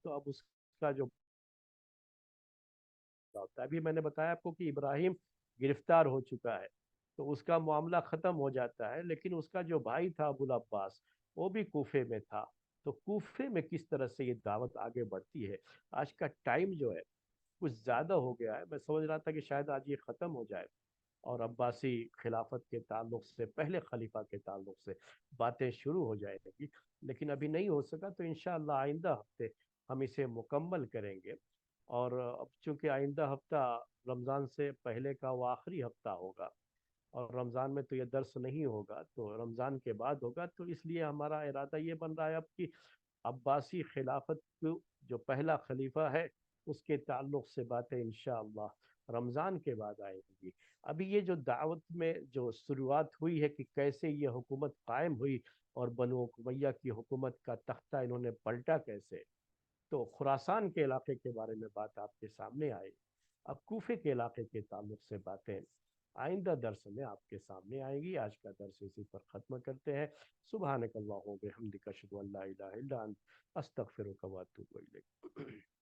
تو اب اس کا جو ہوتا ہے، ابھی میں نے بتایا آپ کو کہ ابراہیم گرفتار ہو چکا ہے، تو اس کا معاملہ ختم ہو جاتا ہے، لیکن اس کا جو بھائی تھا ابو العباس وہ بھی کوفے میں تھا۔ تو کوفے میں کس طرح سے یہ دعوت آگے بڑھتی ہے، آج کا ٹائم جو ہے کچھ زیادہ ہو گیا ہے، میں سمجھ رہا تھا کہ شاید آج یہ ختم ہو جائے اور عباسی خلافت کے تعلق سے پہلے خلیفہ کے تعلق سے باتیں شروع ہو جائے گی، لیکن ابھی نہیں ہو سکا، تو انشاءاللہ آئندہ ہفتے ہم اسے مکمل کریں گے۔ اور اب چونکہ آئندہ ہفتہ رمضان سے پہلے کا وہ آخری ہفتہ ہوگا، اور رمضان میں تو یہ درس نہیں ہوگا، تو رمضان کے بعد ہوگا، تو اس لیے ہمارا ارادہ یہ بن رہا ہے اب کہ عباسی خلافت کو جو پہلا خلیفہ ہے اس کے تعلق سے باتیں انشاءاللہ رمضان کے بعد آئیں گی۔ ابھی یہ جو دعوت میں جو شروعات ہوئی ہے کہ کیسے یہ حکومت قائم ہوئی اور بنو امیہ کی حکومت کا تختہ انہوں نے پلٹا کیسے، تو خراسان کے علاقے کے بارے میں بات آپ کے سامنے آئی۔ اب کوفے کے علاقے کے تعلق سے باتیں آئندہ درس میں آپ کے سامنے آئیں گی. آج کا درس اسی پر ختم کرتے ہیں. سبحانک اللہم و بحمدک اشہد ان لا الہ الا انت استغفرک و اتوب الیک.